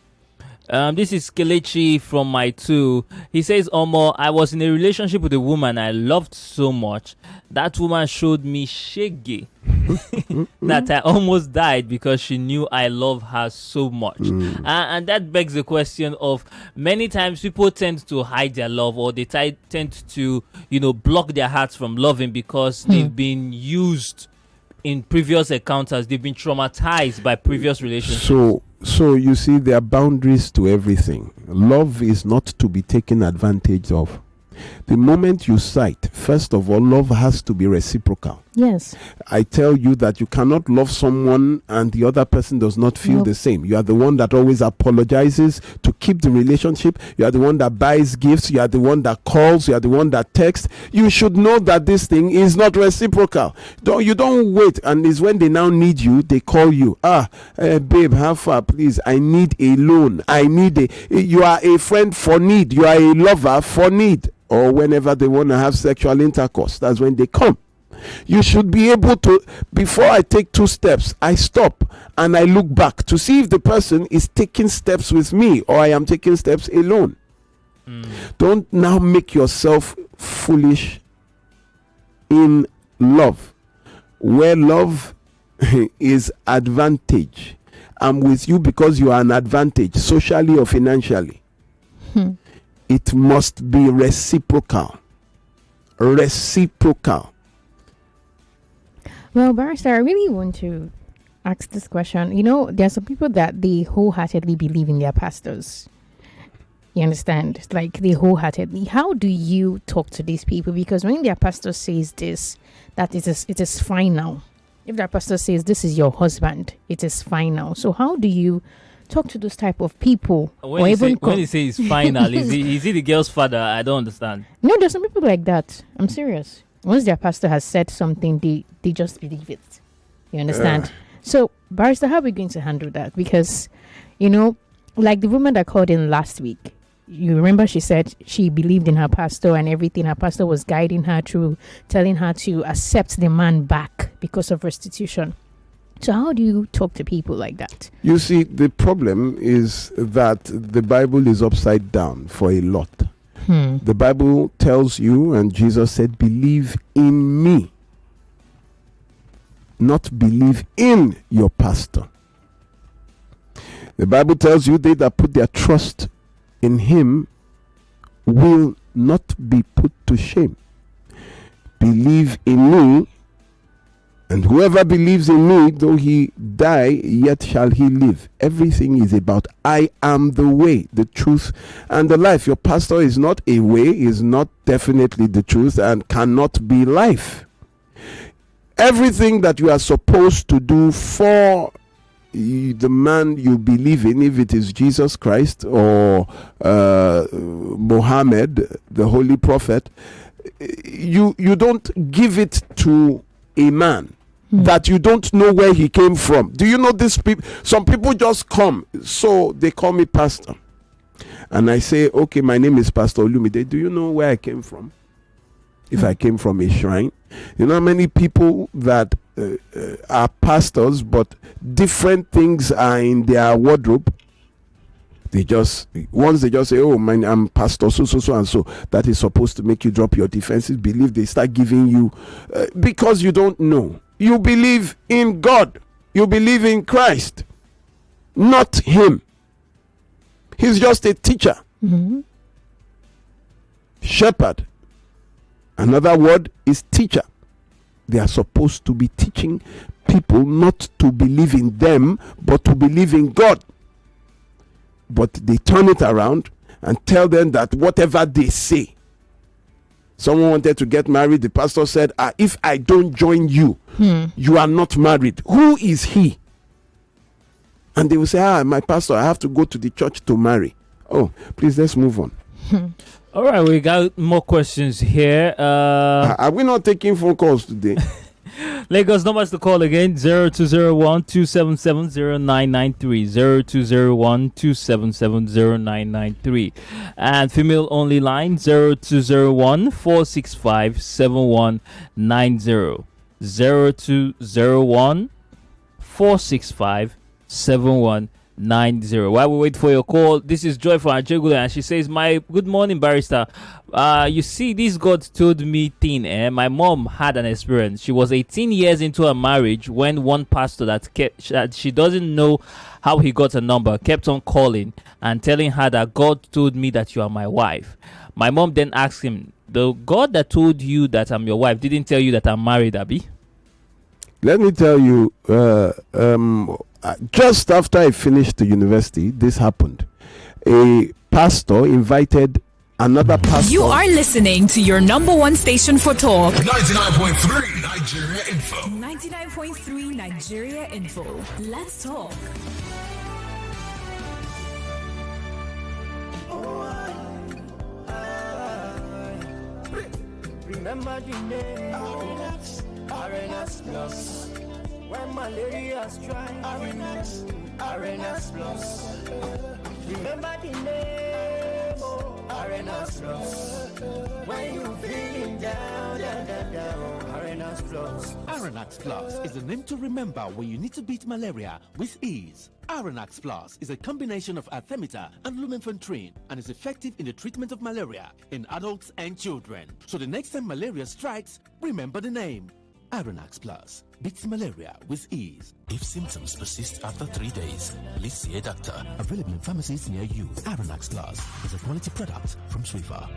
B: This is Kelechi from my two. He says, Omo, I was in a relationship with a woman I loved so much. That woman showed me shege that I almost died because she knew I love her so much. And that begs the question of many times people tend to hide their love, or they tend to, block their hearts from loving because they've been used in previous encounters. They've been traumatized by previous relationships.
A: So you see, there are boundaries to everything. Love is not to be taken advantage of. The moment you sight, first of all, love has to be reciprocal.
N: Yes.
A: I tell you that you cannot love someone and the other person does not feel the same. You are the one that always apologizes to keep the relationship. You are the one that buys gifts. You are the one that calls. You are the one that texts. You should know that this thing is not reciprocal. You don't wait, and it's when they now need you, they call you. Babe, how far, please? I need a loan. You are a friend for need. You are a lover for need. Or whenever they want to have sexual intercourse, that's when they come. You should be able to, before I take 2 steps, I stop and I look back to see if the person is taking steps with me or I am taking steps alone. Don't now make yourself foolish in love. Where love is advantage, I'm with you because you are an advantage, socially or financially. It must be reciprocal. Reciprocal.
N: Well, Barrister, I really want to ask this question. You know, there are some people that they wholeheartedly believe in their pastors. You understand? It's like they wholeheartedly. How do you talk to these people? Because when their pastor says this, that it is fine now. If their pastor says this is your husband, it is fine now. So how do you talk to those type of people?
B: When you say it's final, is he the girl's father? I don't understand.
N: No, there's some people like that. I'm serious. Once their pastor has said something, they just believe it. You understand? So, Barrister, how are we going to handle that? Because, you know, like the woman that called in last week, you remember she said she believed in her pastor and everything. Her pastor was guiding her through, telling her to accept the man back because of restitution. So how do you talk to people like that?
A: You see, the problem is that the Bible is upside down for a lot. The Bible tells you, and Jesus said, believe in me, not believe in your pastor. The Bible tells you they that put their trust in him will not be put to shame. Believe in me, and whoever believes in me, though he die, yet shall he live. Everything is about I am the way, the truth, and the life. Your pastor is not a way, is not definitely the truth, and cannot be life. Everything that you are supposed to do for the man you believe in, if it is Jesus Christ or Muhammad, the holy prophet, you don't give it to a man that you don't know where he came from. Do you know this people? Some people just come, so they call me pastor, and I say, okay, my name is Pastor Olumide. Do you know where I came from? If I came from a shrine. You know how many people that are pastors, but different things are in their wardrobe. Once they just say, oh, I'm pastor so and so, that is supposed to make you drop your defenses. Believe they start giving you because you don't know. You believe in God. You believe in Christ, not him. He's just a teacher. Shepherd. Another word is teacher. They are supposed to be teaching people not to believe in them, but to believe in God. But they turn it around and tell them that whatever they say. Someone wanted to get married. The pastor said, if I don't join you, you are not married. Who is he? And they will say, my pastor, I have to go to the church to marry. Oh, please, let's move on.
B: All right, we got more questions here.
A: Are we not taking phone calls today?
B: Lagos numbers to call again: 0201-277-0993, 0201-277-0993, and female only line 0201-465-7190, 0201-465-7190. While we wait for your call, this is Joy from Ajegula, and she says, good morning, Barrister. You see, this God told me thing. My mom had an experience. She was 18 years into a marriage when one pastor that she doesn't know how he got a number kept on calling and telling her that God told me that you are my wife. My mom then asked him, the God that told you that I'm your wife didn't tell you that I'm married, Abi?
A: Let me tell you, just after I finished the university, this happened. A pastor invited another pastor.
D: You are listening to your number one station for talk.
C: 99.3. Nigeria Info.
D: 99.3 Nigeria Info. Let's talk.
O: Remember the name Arenas Plus. When malaria strikes, Arenas Plus. Remember the name Arenas Plus. When you feeling down, Arenas Plus.
P: Arenax Plus is the name to remember when you need to beat malaria with ease. Arenax Plus is a combination of artemether and lumenfantrine and is effective in the treatment of malaria in adults and children. So the next time malaria strikes, remember the name. Arenax Plus beats malaria with ease.
Q: If symptoms persist after 3 days, please see a doctor.
P: Available in pharmacies near you. Arenax Plus is a quality product from Swiffer.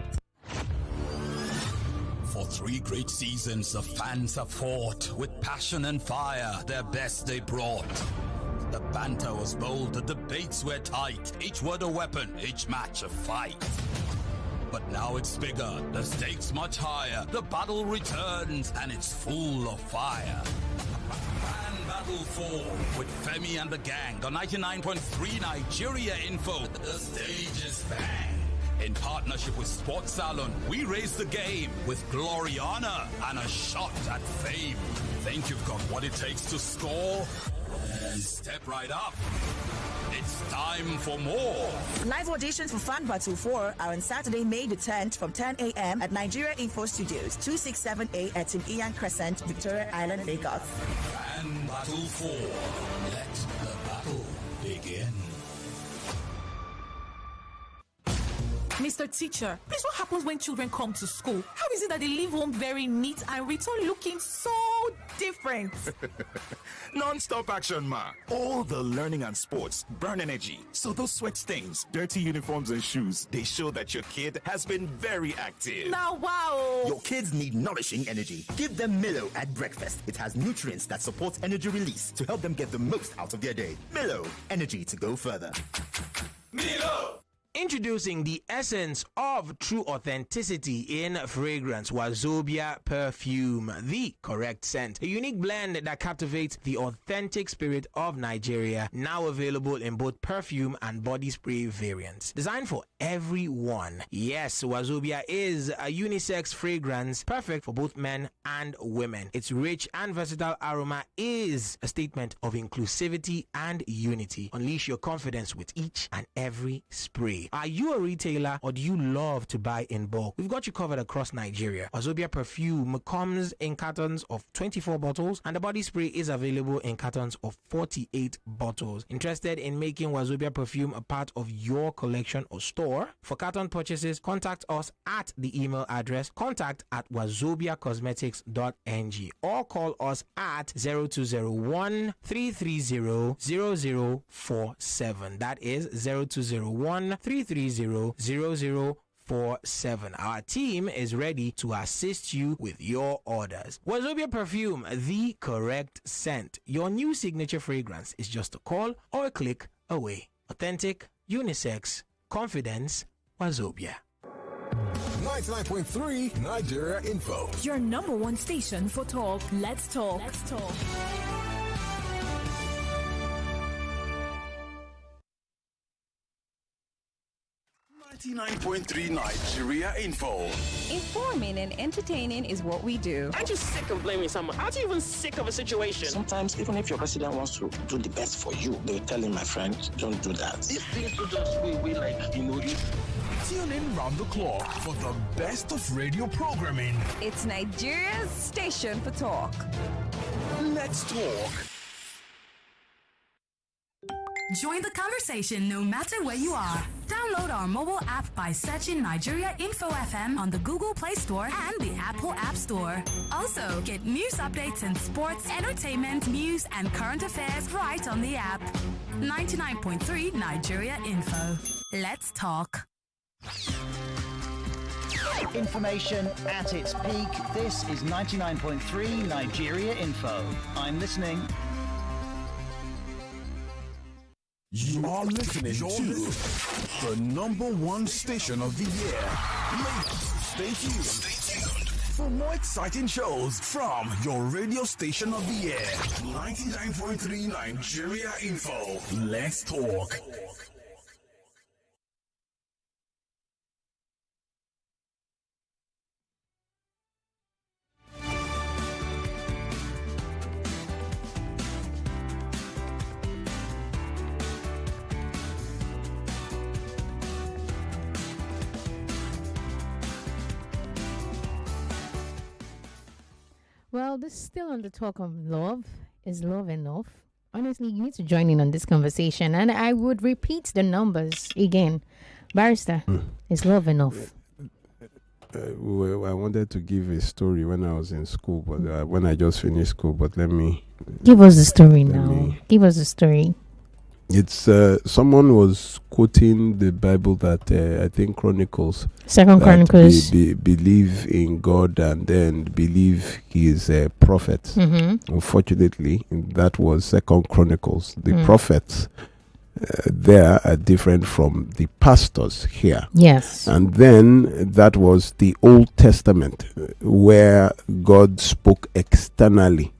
R: For 3 great seasons, the fans have fought with passion and fire. Their best they brought. The banter was bold, the debates were tight. Each word a weapon, each match a fight. But now it's bigger, the stakes much higher. The battle returns and it's full of fire. Fan Battle 4 with Femi and the gang on 99.3 Nigeria Info. The stage is bang. In partnership with Sports Salon, we raise the game with glory, honor, and a shot at fame. Think you've got what it takes to score? Then step right up. It's time for more.
S: Live auditions for Fan Battle 4 are on Saturday, May the 10th from 10 a.m. at Nigeria Info Studios, 267A at Tim Ian Crescent, Victoria Island, Lagos.
R: Fan Battle 4. Let the battle begin.
D: Mr. Teacher, please, what happens when children come to school? How is it that they leave home very neat and return looking so different?
C: Non-stop action, ma. All the learning and sports burn energy. So those sweat stains, dirty uniforms and shoes, they show that your kid has been very active.
S: Now, wow.
F: Your kids need nourishing energy. Give them Milo at breakfast. It has nutrients that support energy release to help them get the most out of their day. Milo, energy to go further.
C: Milo!
T: Introducing the essence of true authenticity in fragrance, Wazobia Perfume, the correct scent. A unique blend that captivates the authentic spirit of Nigeria, now available in both perfume and body spray variants. Designed for everyone. Yes, Wazobia is a unisex fragrance, perfect for both men and women. Its rich and versatile aroma is a statement of inclusivity and unity. Unleash your confidence with each and every spray. Are you a retailer or do you love to buy in bulk? We've got you covered across Nigeria. Wazobia Perfume comes in cartons of 24 bottles and the body spray is available in cartons of 48 bottles. Interested in making Wazobia Perfume a part of your collection or store? For carton purchases, contact us at the email address contact@wazobiacosmetics.ng or call us at 0201 330 0047. That is 0201 330 0047. Our team is ready to assist you with your orders. Wazobia Perfume, the correct scent. Your new signature fragrance is just a call or a click away. Authentic, unisex, confidence, Wazobia.
C: 99.3 Nigeria Info.
D: Your number one station for talk. Let's talk. Let's talk.
C: 99.3 Nigeria Info.
U: Informing and entertaining is what we do.
V: Aren't you sick of blaming someone? Aren't you even sick of a situation?
W: Sometimes, even if your president wants to do the best for you, they will tell him, my friend, don't do that.
V: These things will just we like, you know.
C: Tune in round the clock for the best of radio programming.
U: It's Nigeria's station for talk.
C: Let's talk.
X: Join the conversation no matter where you are. Download our mobile app by searching Nigeria Info FM on the Google Play Store and the Apple App Store. Also, get news updates in sports, entertainment, news, and current affairs right on the app. 99.3 Nigeria Info. Let's talk.
Y: Information at its peak. This is 99.3 Nigeria Info. I'm listening.
C: You are listening to the number one station of the year. Ladies, stay tuned. for more exciting shows from your radio station of the year. 99.3 Nigeria Info. Let's talk.
N: Well, this is still on the talk of love. Is love enough? Honestly, you need to join in on this conversation. And I would repeat the numbers again. Barrister, is love enough?
A: Well, I wanted to give a story when I was in school, but when I just finished school, but let me...
N: Give us the story now. Give us the story.
A: It's someone was quoting the Bible that I think Chronicles.
N: Second Chronicles.
A: Believe in God and then believe He is a prophet.
N: Mm-hmm.
A: Unfortunately, that was Second Chronicles. The prophets there are different from the pastors here.
N: Yes.
A: And then that was the Old Testament where God spoke externally.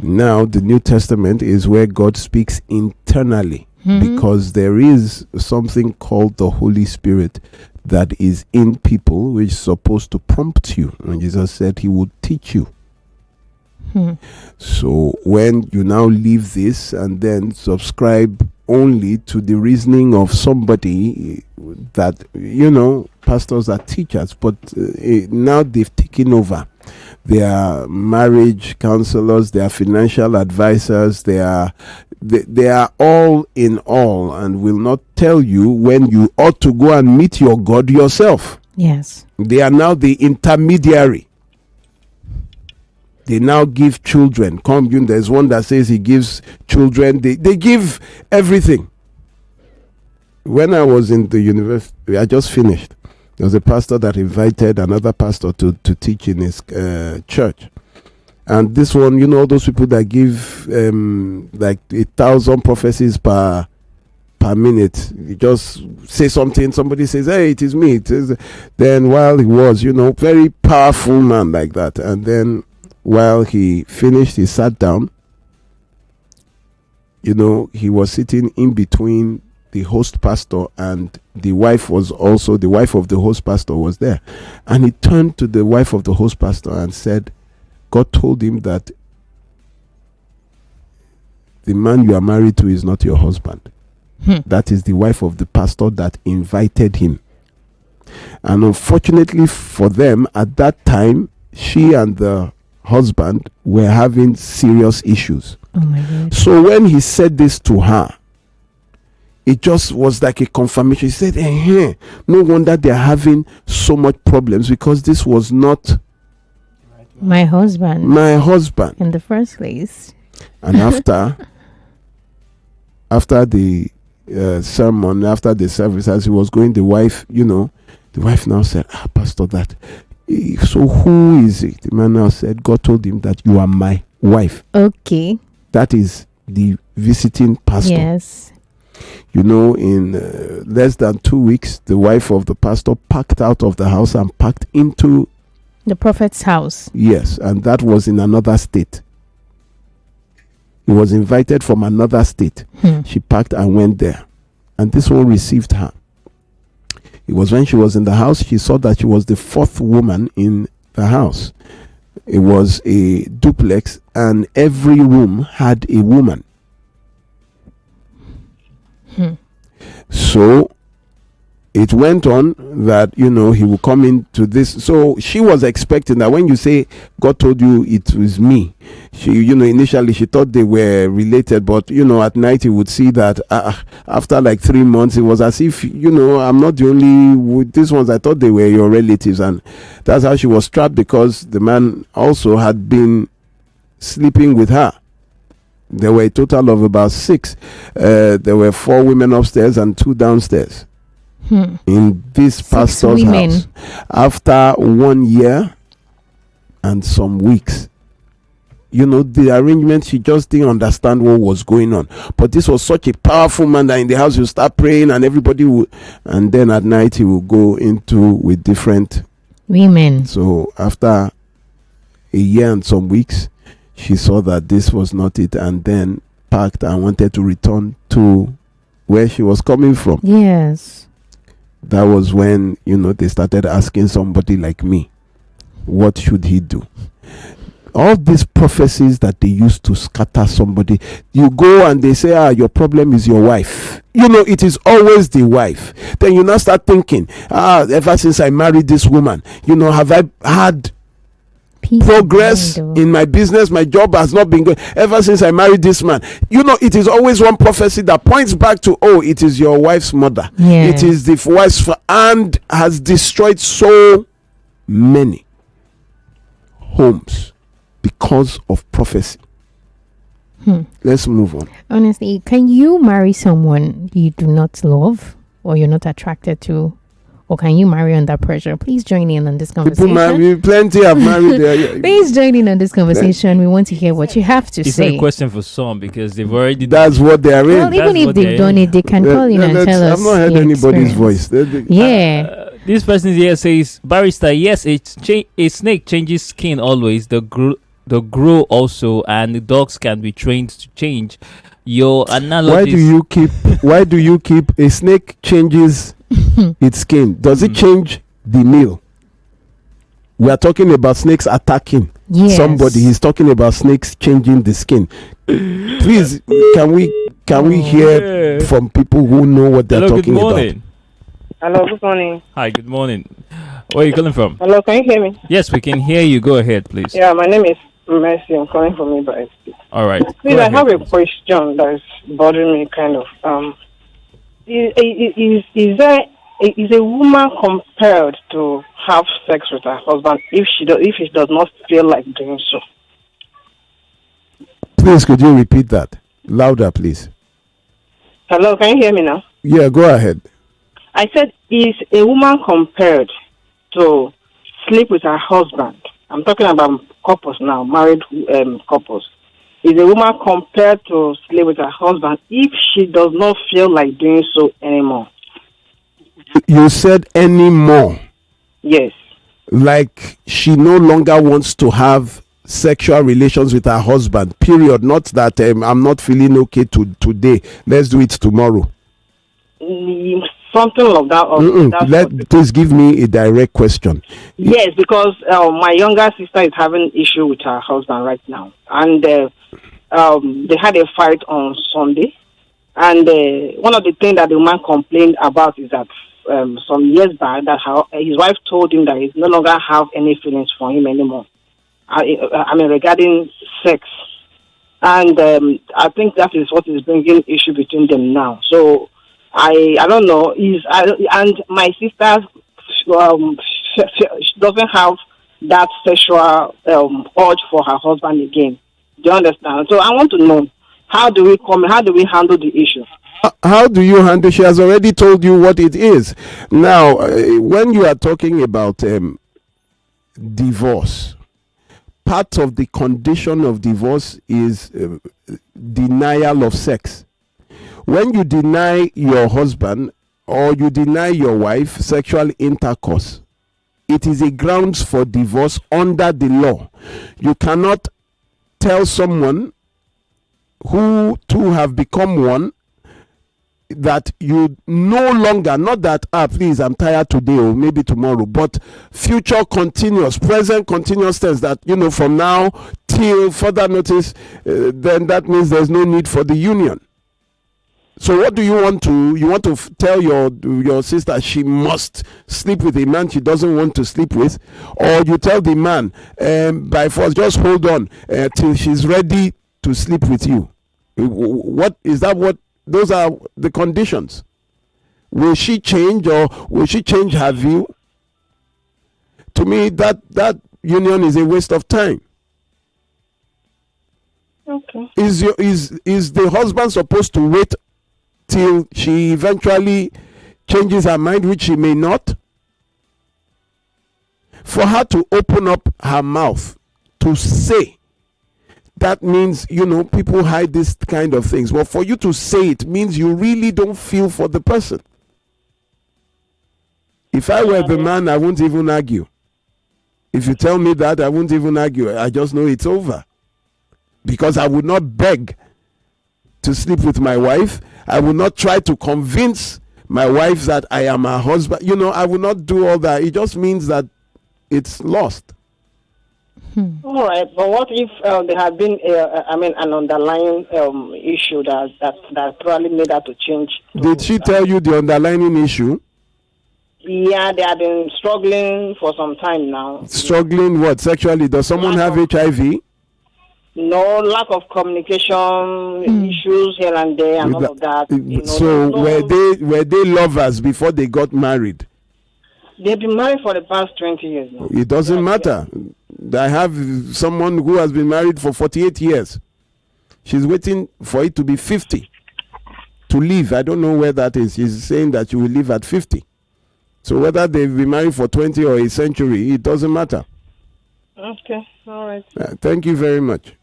A: Now the New Testament is where God speaks internally, because there is something called the Holy Spirit that is in people, which is supposed to prompt you. And Jesus said He would teach you. So when you now leave this and then subscribe only to the reasoning of somebody that, pastors are teachers, but now they've taken over. They are marriage counselors, they are financial advisors, they are all in all, and will not tell you when you ought to go and meet your God yourself.
N: Yes.
A: They are now the intermediary. They now give children. There's one that says he gives children. They give everything. When I was in the university, I just finished. There was a pastor that invited another pastor to teach in his church. And this one, all those people that give like 1,000 prophecies per minute. You just say something, somebody says, hey, it is me. Then while he was, very powerful man like that. And then while he finished, he sat down. He was sitting in between the host pastor, and the wife of the host pastor was there. And he turned to the wife of the host pastor and said, God told him that the man you are married to is not your husband. That is the wife of the pastor that invited him. And unfortunately for them, at that time, she and the husband were having serious issues.
N: Oh my God.
A: So when he said this to her, it just was like a confirmation. He said, no wonder they're having so much problems, because this was not
N: my husband. In the first place.
A: And after the sermon, after the service, as he was going, the wife now said, Pastor, that. So who is it? The man now said, God told him that you are my wife.
N: Okay.
A: That is the visiting pastor.
N: Yes.
A: In less than 2 weeks, the wife of the pastor packed out of the house and packed into
N: the prophet's house.
A: Yes, and that was in another state. He was invited from another state. She packed and went there. And this one received her. It was when she was in the house, she saw that she was the fourth woman in the house. It was a duplex, and every room had a woman. So it went on that, he will come into this. So she was expecting that when you say God told you it was me, she, initially she thought they were related, but, at night you would see that after like 3 months, it was as if, I'm not the only with these ones. I thought they were your relatives. And that's how she was trapped, because the man also had been sleeping with her. There were a total of about 6. There were 4 women upstairs and 2 downstairs. In this pastor's house. After 1 year and some weeks, the arrangement, she just didn't understand what was going on. But this was such a powerful man that in the house you start praying and everybody would, and then at night he will go into with different
N: Women.
A: So after a year and some weeks, she saw that this was not it, and then packed and wanted to return to where she was coming from.
N: Yes.
A: That was when, they started asking somebody like me, what should he do? All these prophecies that they used to scatter somebody, you go and they say, your problem is your wife. It is always the wife. Then you now start thinking, ever since I married this woman, have I had progress in my business? My job has not been good ever since I married this man. It is always one prophecy that points back to, it is your wife's mother.
N: Yes.
A: It is the wife's and has destroyed so many homes because of prophecy. Let's move on.
N: Honestly, can you marry someone you do not love or you're not attracted to? Or can you marry under pressure? Please join in on this conversation.
A: Plenty have married.
N: Please join in on this conversation. We want to hear what you have to say.
B: It's a question for some because they've already.
A: That's what they are in.
N: Well, even if they've done it, they can call in and tell us.
A: I've not heard anybody's voice.
N: Yeah.
B: This person here says, Barrister, yes, a snake changes skin always. The grow also, and the dogs can be trained to change. Your analogy.
A: Why do you keep a snake changes its skin? Does it change the meal? We are talking about snakes attacking somebody. He's talking about snakes changing the skin. Please, can we hear from people who know what they're talking about?
E: Hello, good morning.
B: Hi, good morning. Where are you calling from?
E: Hello, can you hear me?
B: Yes, we can hear you. Go ahead, please.
E: Yeah, my name is Mercy. I'm calling from Misplaced.
B: All right.
E: Please, I have a question that is bothering me kind of. Is a woman compelled to have sex with her husband if she does not feel like doing so?
A: Please, could you repeat that louder, please?
E: Hello, can you hear me now?
A: Yeah, go ahead.
E: I said, is a woman compelled to sleep with her husband? I'm talking about couples now, married couples. Is a woman compelled to sleep with her husband if she does not feel like doing so anymore?
A: You said anymore.
E: Yes.
A: Like she no longer wants to have sexual relations with her husband, period. Not that I'm not feeling okay today. Let's do it tomorrow.
E: Something like that.
A: Please give me a direct question.
E: Yes, because my younger sister is having issue with her husband right now. And they had a fight on Sunday. And one of the things that the woman complained about is that some years back that his wife told him that he no longer have any feelings for him anymore. I mean, regarding sex. And I think that is what is bringing issue between them now. So I don't know. And my sister doesn't have that sexual urge for her husband again. Do you understand? So I want to know, how do we handle the issue?
A: How do you handle? She has already told you what it is. Now, when you are talking about divorce, part of the condition of divorce is denial of sex. When you deny your husband or you deny your wife sexual intercourse, it is a grounds for divorce under the law. You cannot tell someone who two have become one that you no longer, not that, please, I'm tired today or maybe tomorrow, but future continuous, present continuous tense, that, from now till further notice, then that means there's no need for the union. So what do you want to tell your sister she must sleep with a man she doesn't want to sleep with, or you tell the man by force, just hold on till she's ready to sleep with you? What is that? What those are the conditions? Will she change, or will she change her view? To me, that union is a waste of time.
E: Okay.
A: Is the husband supposed to wait till she eventually changes her mind, which she may not? For her to open up her mouth to say, that means, people hide this kind of things. Well, for you to say it means you really don't feel for the person. If I were the man, I won't even argue. If you tell me that, I won't even argue. I just know it's over. Because I would not beg to sleep with my wife. I will not try to convince my wife that I am her husband. I will not do all that. It just means that it's lost.
E: All right, but what if there had been, an underlying issue that probably made her to change?
A: Did she tell you the underlying issue?
E: Yeah, they have been struggling for some time now.
A: Struggling what? Sexually? Does someone have HIV?
E: No, lack of communication issues here and there and all of that.
A: Were they lovers before they got married?
E: They've been married for the past 20 years now.
A: It doesn't matter. I have someone who has been married for 48 years. She's waiting for it to be 50 to leave. I don't know where that is. She's saying that she will leave at 50. So whether they've been married for 20 or a century, it doesn't matter.
E: Okay, all right.
A: Thank you very much.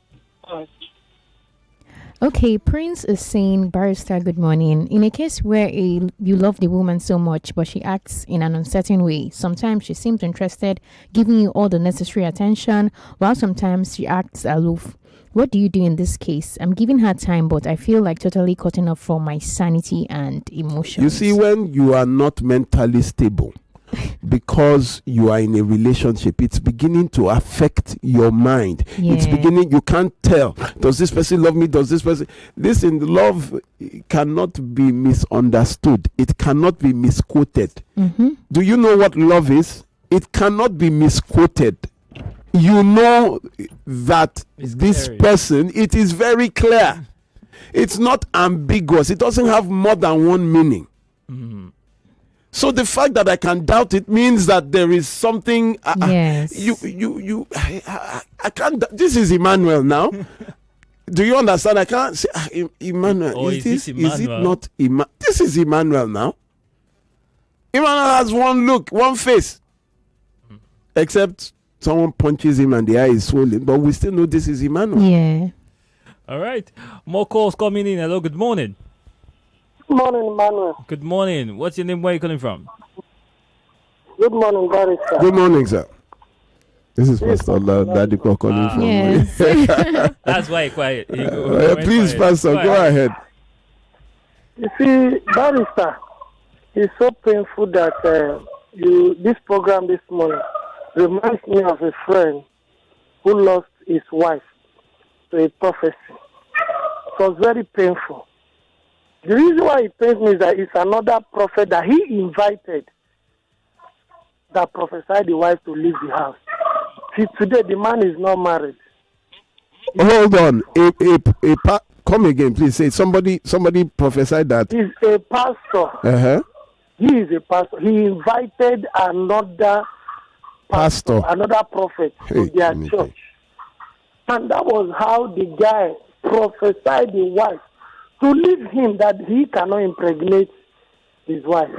N: Okay, Prince is saying, Barrister, good morning. In a case where you love the woman so much, but she acts in an uncertain way, sometimes she seems interested, giving you all the necessary attention, while sometimes she acts aloof. What do you do in this case? I'm giving her time, but I feel like totally cutting off from my sanity and emotions.
A: You see, when you are not mentally stable, because you are in a relationship, it's beginning to affect your mind. It's beginning, you can't tell, does this person love me, listen, love cannot be misunderstood, it cannot be misquoted. Do you know what love is? It cannot be misquoted. You know that this person, it is very clear, it's not ambiguous, it doesn't have more than one meaning. So the fact that I can doubt it means that there is something. Yes. I can't. This is Emmanuel now. Do you understand? I can't say Emmanuel.
B: Oh, is it
A: not Emmanuel? This is Emmanuel now. Emmanuel has one look, one face. Except someone punches him and the eye is swollen. But we still know this is Emmanuel.
N: Yeah.
B: All right. More calls coming in. Hello. Good morning.
G: Good morning, Emmanuel.
B: Good morning. What's your name? Where are you calling from?
G: Good morning, Barrister.
A: Good morning, sir. This is Pastor Ladipo calling from.
N: Yes.
B: That's why you're quiet.
A: Please, quiet. Pastor, go ahead.
G: You see, Barrister, it's so painful that this program this morning reminds me of a friend who lost his wife to a prophecy. It was very painful. The reason why it pains me is that it's another prophet that he invited that prophesied the wife to leave the house. See, today the man is not married.
A: Hold on. Come again, please. Say somebody prophesied that.
G: He's a pastor. He is a pastor. He invited another pastor, another prophet to their church. And that was how the guy prophesied the wife to leave him, that he cannot impregnate his wife.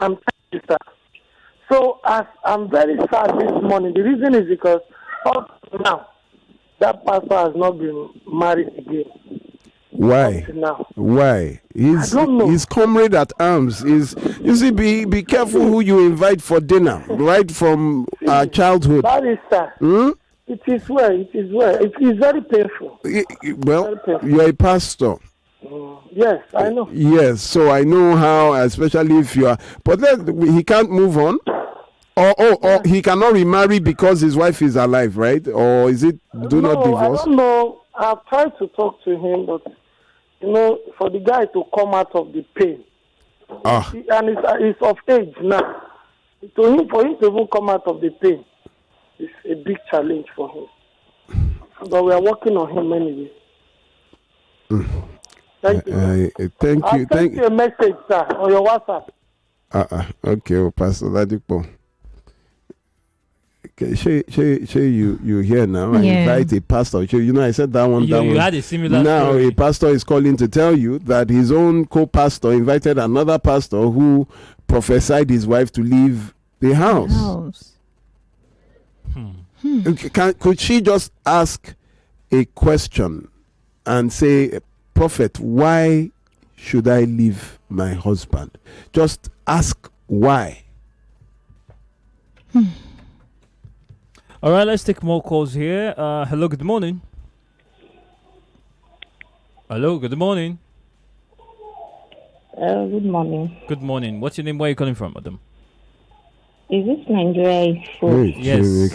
G: I'm telling you, sir. So as I'm very sad this morning, the reason is because up to now, that pastor has not been married again.
A: Why? Why? His comrade at arms is. You see, be careful who you invite for dinner, right from childhood.
G: That is, sir. It is well. It is very painful.
A: Well, you're a pastor.
G: Yes, I know.
A: Yes, so I know how, especially if you are. But then he can't move on, or he cannot remarry because his wife is alive, right? Or is it not divorce?
G: I don't know. I've tried to talk to him, but for the guy to come out of the pain, and it's of age now. For him to even come out of the pain, it's a big challenge for him. But we are working on him anyway. Thank you.
A: Thank you.
G: I'll send you a message, sir, on your WhatsApp.
A: Okay, Pastor Ladipo. Okay, you here now. I invite a pastor. I said that one.
B: You had a similar
A: now
B: story.
A: A pastor is calling to tell you that his own co-pastor invited another pastor who prophesied his wife to leave the house. Could she just ask a question and say, Prophet, why should I leave my husband? Just ask why.
B: All right, let's take more calls here. Hello, good morning. Hello, good morning.
H: Good morning.
B: Good morning. What's your name? Where are you calling from, madam?
H: Is this Nigeria?
A: Wait,
B: Yes,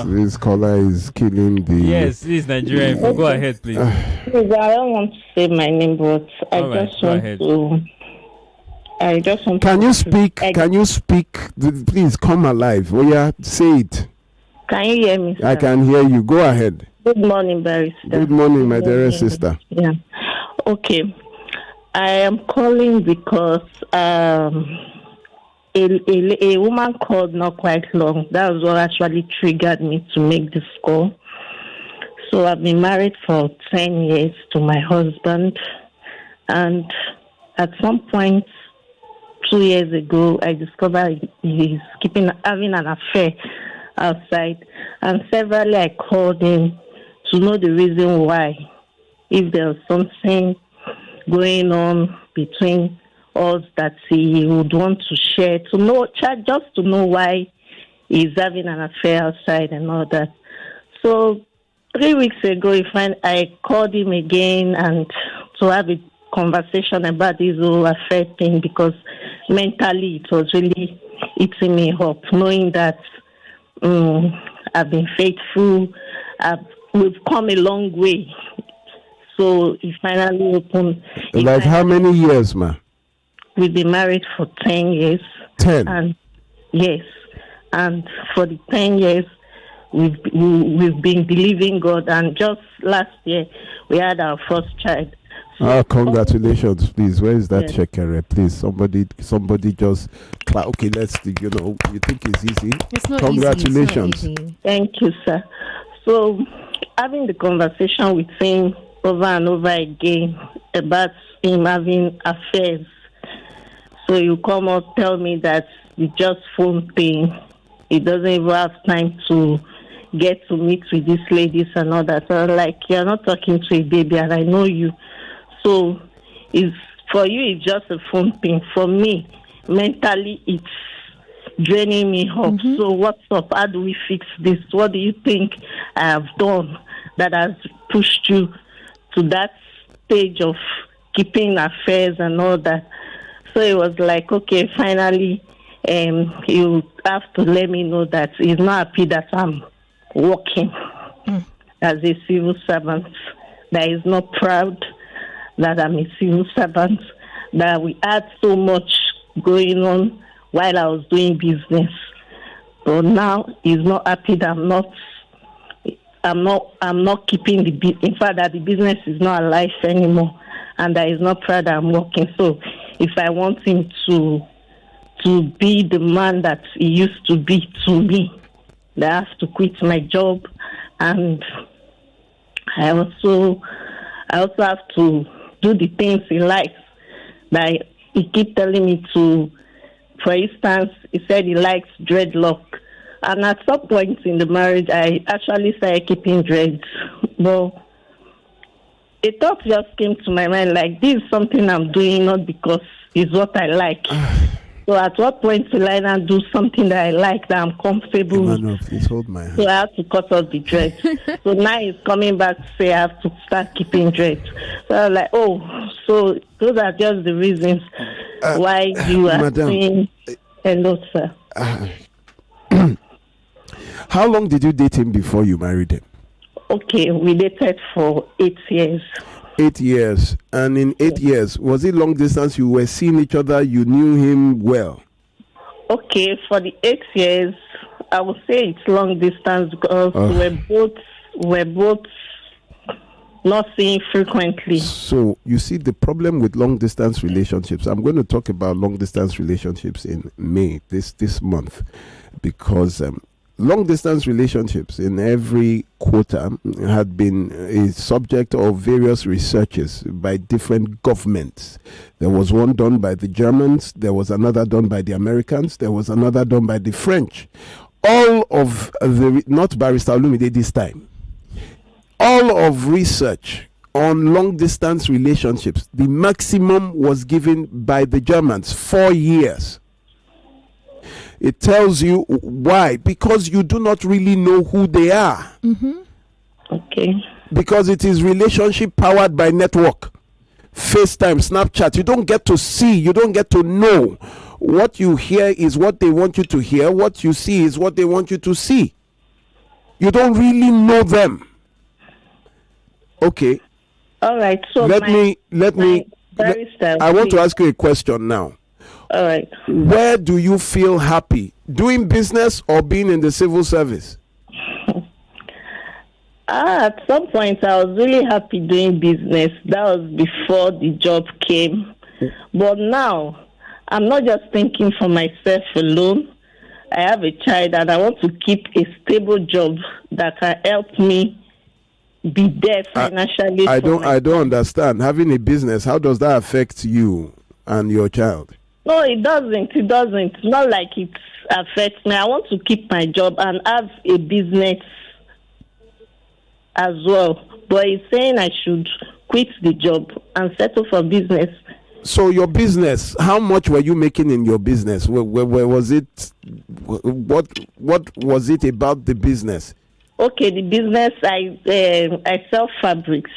A: this caller is killing the.
B: Yes, this is Nigeria. Go ahead, please.
H: Please, I don't want to say my name, but I
B: All right,
H: just
B: go
H: want
B: ahead.
H: to. I just want.
A: Can you speak? Can you speak? Please come alive. Oh yeah, say it.
H: Can you hear me, sir?
A: I can hear you. Go ahead.
H: Good morning, Barrister.
A: Good morning, my dear sister.
H: Yeah. Okay. I am calling because a woman called not quite long. That was what actually triggered me to make this call. So I've been married for 10 years to my husband. And at some point, 2 years ago, I discovered he's having an affair outside. And severally I called him to know the reason why. If there was something going on between us that he would want to share, to know, just to know why he's having an affair outside and all that. So 3 weeks ago, I called him again and to have a conversation about this whole affair thing, because mentally it was really eating me up, knowing that I've been faithful, we've come a long way. So he finally opened.
A: Like how many years, ma?
H: We've been married for 10 years.
A: 10?
H: And yes. And for the 10 years, we've been believing God. And just last year, we had our first child.
A: Congratulations, please. Where is that
H: Yes.
A: checker? Please, somebody just clap. Okay, let's, you think it's easy?
H: It's not
A: Congratulations.
H: easy. It's not easy. Thank you, sir. So, having the conversation with him over and over again about him having affairs. So you come up, tell me that it's just phone thing. He doesn't even have time to get to meet with these ladies and all that. So I'm like, you're not talking to a baby, and I know you. So for you, it's just a phone thing. For me, mentally, it's draining me up. So what's up? How do we fix this? What do you think I have done that has pushed you to that stage of keeping affairs and all that? So it was like, okay, finally, you have to let me know that he's not happy that I'm working as a civil servant, that he's not proud that I'm a civil servant, that we had so much going on while I was doing business. But now he's not happy that I'm not keeping in fact, that the business is not alive anymore, and that he's not proud that I'm working. So if I want him to be the man that he used to be to me, that I have to quit my job, and I also have to do the things he likes. That he keep telling me to. For instance, he said he likes dreadlock. And at some point in the marriage, I actually started keeping dreads. But a thought just came to my mind, like, this is something I'm doing not because it's what I like. So at what point will I not do something that I like, that I'm comfortable with?
A: Please hold my hand.
H: So I have to cut off the dreads. So now he's coming back to say I have to start keeping dreads. So I was like, so those are just the reasons why you are saying hello, sir.
A: How long did you date him before you married him?
H: Okay, we dated for 8 years.
A: 8 years. And in 8 years, was it long distance? You were seeing each other, you knew him well?
H: Okay, for the 8 years, I would say it's long distance because we're both not seeing frequently.
A: So you see the problem with long distance relationships. I'm going to talk about long distance relationships in May this month, because long distance relationships in every quarter had been a subject of various researches by different governments. There was one done by the Germans, there was another done by the Americans, there was another done by the French. All of the, not Barrister Olumide this time, all of research on long distance relationships, the maximum was given by the Germans, 4 years. It tells you why. Because you do not really know who they are.
H: Okay.
A: Because it is relationship powered by network. FaceTime, Snapchat. You don't get to see. You don't get to know. What you hear is what they want you to hear. What you see is what they want you to see. You don't really know them. Okay.
H: All right. So
A: let me. I want to ask you a question now.
H: All right.
A: Where do you feel happy? Doing business or being in the civil service?
H: At some point, I was really happy doing business. That was before the job came. But now, I'm not just thinking for myself alone. I have a child and I want to keep a stable job that can help me be there financially.
A: I don't understand. Having a business, how does that affect you and your child?
H: No, it doesn't. It doesn't. It's not like it affects me. I want to keep my job and have a business as well. But it's saying I should quit the job and settle for business.
A: So your business, how much were you making in your business? Where was it? What was it about the business?
H: Okay, the business, I sell fabrics.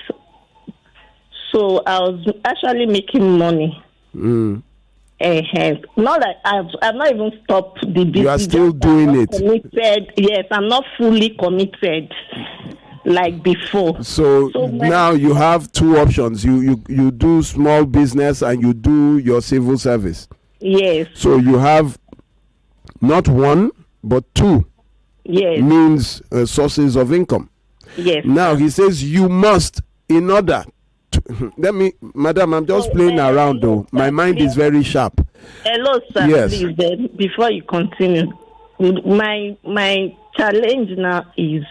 H: So I was actually making money. Not that I've not even stopped the business.
A: You are still doing it.
H: Committed. Yes, I'm not fully committed like before.
A: So now you have two options. You do small business and you do your civil service.
H: Yes.
A: So you have not one but two.
H: Yes.
A: Means sources of income.
H: Yes.
A: Now he says you must, in order to, madam, I'm just playing around though. My mind is very sharp.
H: Hello, sir.
A: Yes.
H: Please, before you continue, my challenge now is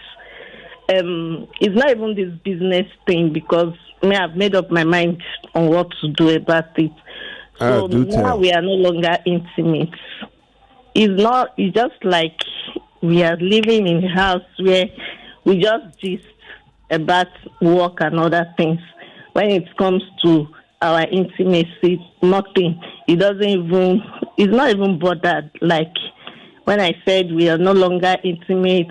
H: it's not even this business thing because I've made up my mind on what to do about it. So now we are no longer intimate. It's just like we are living in a house where we just gist about work and other things. When it comes to our intimacy, nothing. It's not even bothered. Like when I said we are no longer intimate,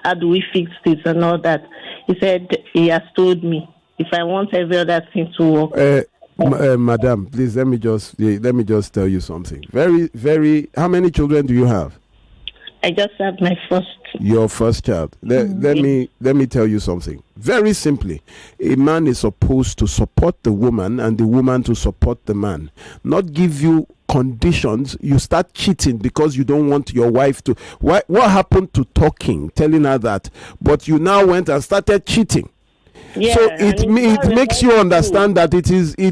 H: how do we fix this and all that? He said he has told me if I want every other thing to work.
A: Madam, please let me just tell you something. Very, very. How many children do you have?
H: I just have my first.
A: Your first child. Let me tell you something. Very simply, a man is supposed to support the woman and the woman to support the man, not give you conditions. You start cheating because you don't want your wife to. What happened to talking, telling her that, but you now went and started cheating?
H: Yeah,
A: so it makes you understand that it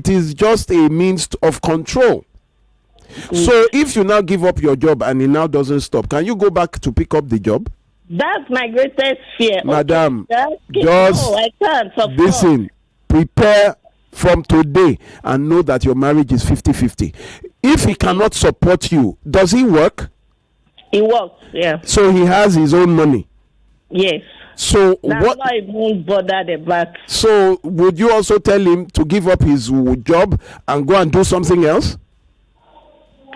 A: is just a means of control. So if you now give up your job and it now doesn't stop, can you go back to pick up the job?
H: That's my greatest fear.
A: Madam,
H: okay.
A: just
H: I can't.
A: listen, prepare from today and know that your marriage is 50-50. If he cannot support you, does he work?
H: He works, yeah.
A: So he has his own money?
H: Yes.
A: So
H: I'm not even bothered about.
A: So would you also tell him to give up his job and go and do something else?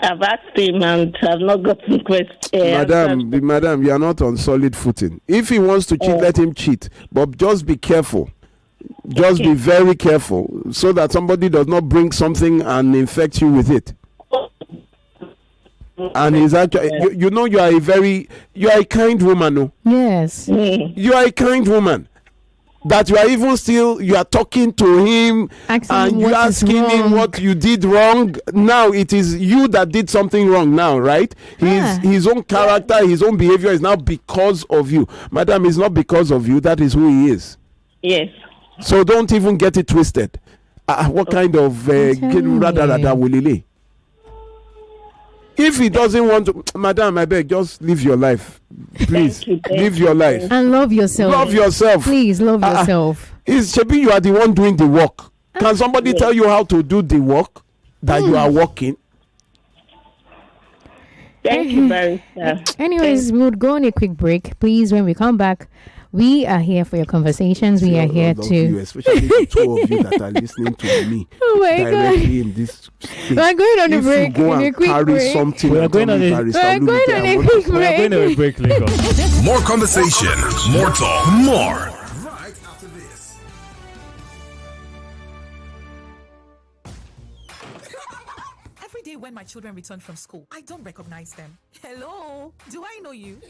H: I've asked him and I've not gotten questions.
A: Madam, you are not on solid footing. If he wants to cheat, let him cheat. But just be careful. Just be very careful so that somebody does not bring something and infect you with it. And he's actually, you are a kind woman, no?
N: Yes.
A: You are a kind woman. That you are talking to him and you're asking him what you did wrong. Now it is you that did something wrong now, right? His own character, his own behavior is now because of you. Madam, it's not because of you. That is who he is.
H: Yes.
A: So don't even get it twisted. What kind of will if he doesn't want to, madam, I beg, just live your life. Please, live your life.
N: And love yourself.
A: Love yourself.
N: Please, love yourself.
A: Shebi, you are the one doing the work. Can somebody tell you how to do the work that you are working?
H: Thank you very much.
N: Anyways, we would go on a quick break. Please, when we come back, We are here for your conversations. We are here to...
A: You, especially the two of you that are listening to me directly in this space.
N: We're going on a break.
A: Go and carry
N: break.
A: something.
B: We're going on a quick break.
C: More conversation, more talk, more. Right after this.
D: Every day when my children return from school, I don't recognize them. Hello, do I know you?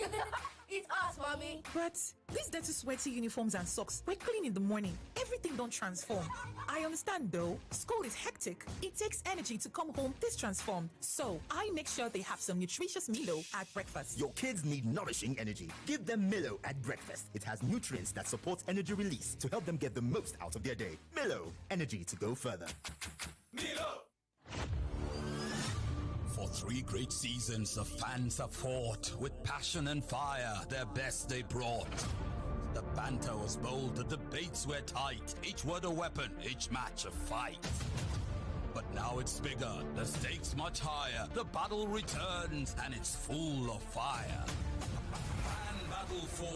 I: It's us, mommy.
D: But these dirty, sweaty uniforms and socks, we're clean in the morning. Everything don't transform. I understand though. School is hectic. It takes energy to come home this transformed. So I make sure they have some nutritious Milo at breakfast.
F: Your kids need nourishing energy. Give them Milo at breakfast. It has nutrients that support energy release to help them get the most out of their day. Milo, energy to go further.
C: Milo.
R: For 3 great seasons, the fans have fought with passion and fire. Their best they brought. The banter was bold, the debates were tight. Each word a weapon, each match a fight. But now it's bigger, the stakes much higher. The battle returns, and it's full of fire. Fan Battle 4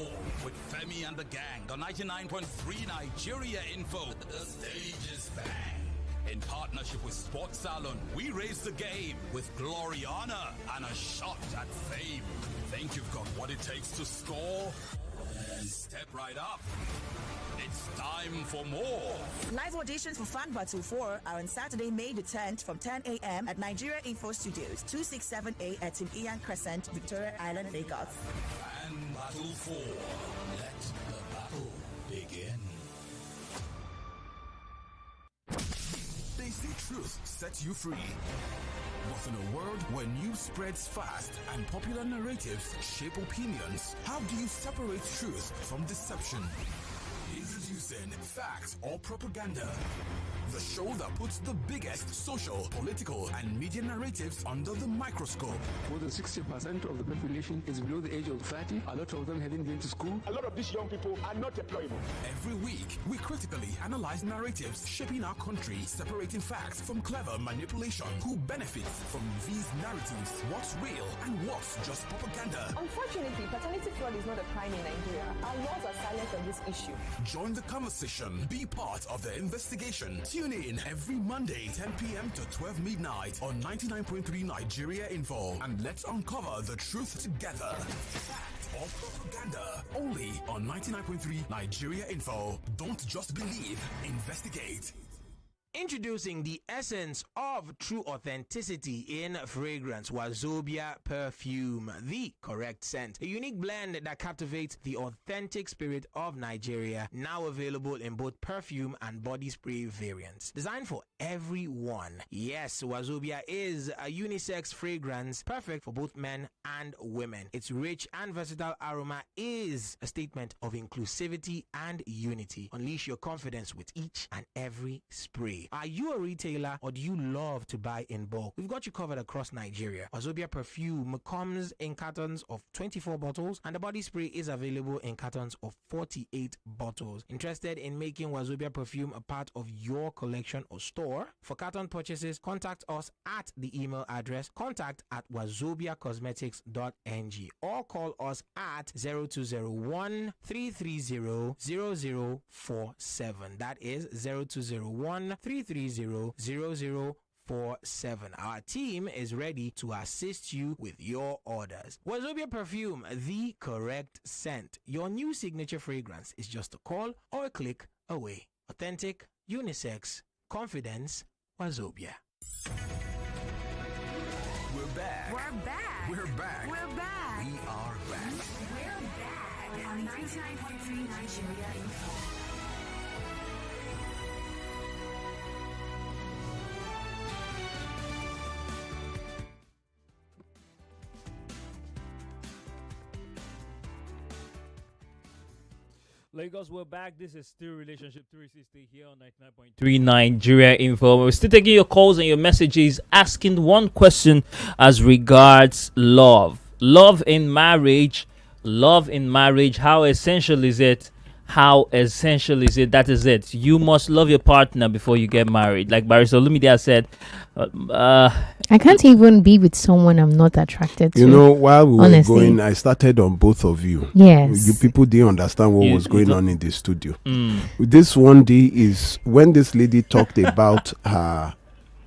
R: with Femi and the gang on 99.3 Nigeria Info. The stage is bang. In partnership with Sports Salon, we raise the game with glory, honor, and a shot at fame. Think you've got what it takes to score? Then step right up. It's time for more.
S: Live auditions for Fan Battle 4 are on Saturday, May the 10th from 10 a.m. at Nigeria Info Studios, 267A at Tim Ian Crescent, Victoria Island, Lagos.
R: Fan Battle 4. Let the battle begin.
C: They say truth sets you free. But in a world where news spreads fast and popular narratives shape opinions, how do you separate truth from deception? Introducing Fact or Propaganda, the show that puts the biggest social, political, and media narratives under the microscope.
J: More than 60% of the population is below the age of 30. A lot of them haven't been to school.
C: A lot of these young people are not employable. Every week, we critically analyze narratives shaping our country, separating facts from clever manipulation. Who benefits from these narratives? What's real and what's just propaganda?
K: Unfortunately, paternity fraud is not a crime in Nigeria. Our laws are silent on this issue.
C: Join the conversation. Be part of the investigation. Tune in every Monday, 10 p.m. to 12 midnight on 99.3 Nigeria Info. And let's uncover the truth together. Fact or propaganda. Only on 99.3 Nigeria Info. Don't just believe, investigate.
T: Introducing the essence of true authenticity in fragrance, Wazobia Perfume, the correct scent. A unique blend that captivates the authentic spirit of Nigeria, now available in both perfume and body spray variants. Designed for everyone. Yes, Wazobia is a unisex fragrance, perfect for both men and women. Its rich and versatile aroma is a statement of inclusivity and unity. Unleash your confidence with each and every spray. Are you a retailer or do you love to buy in bulk? We've got you covered across Nigeria. Wazobia Perfume comes in cartons of 24 bottles and the body spray is available in cartons of 48 bottles. Interested in making Wazobia Perfume a part of your collection or store? For carton purchases, contact us at the email address contact@wazobiacosmetics.ng or call us at 0201 330 0047. That is 0201 330-0047. Our team is ready to assist you with your orders. Wazobia Perfume, the correct scent. Your new signature fragrance is just a call or a click away. Authentic, unisex, confidence, Wazobia.
C: We're back.
U: We're back.
C: We're back.
U: We're back.
C: We are back.
U: We're back on 99.3 Nigeria Info.
B: Lagos, we're back. This is still Relationship 360 here on 99.3 Nigeria Info. We're still taking your calls and your messages, asking one question as regards love. Love in marriage. Love in marriage. How essential is it? how essential is it? That is it. You must love your partner before you get married. Like Barrister Olumide said,
N: I can't even be with someone I'm not attracted to.
A: You know, while we were
N: honestly.
A: going, I started on both of you.
N: Yes.
A: You people didn't understand what was going on in the studio. This one day is when this lady talked about her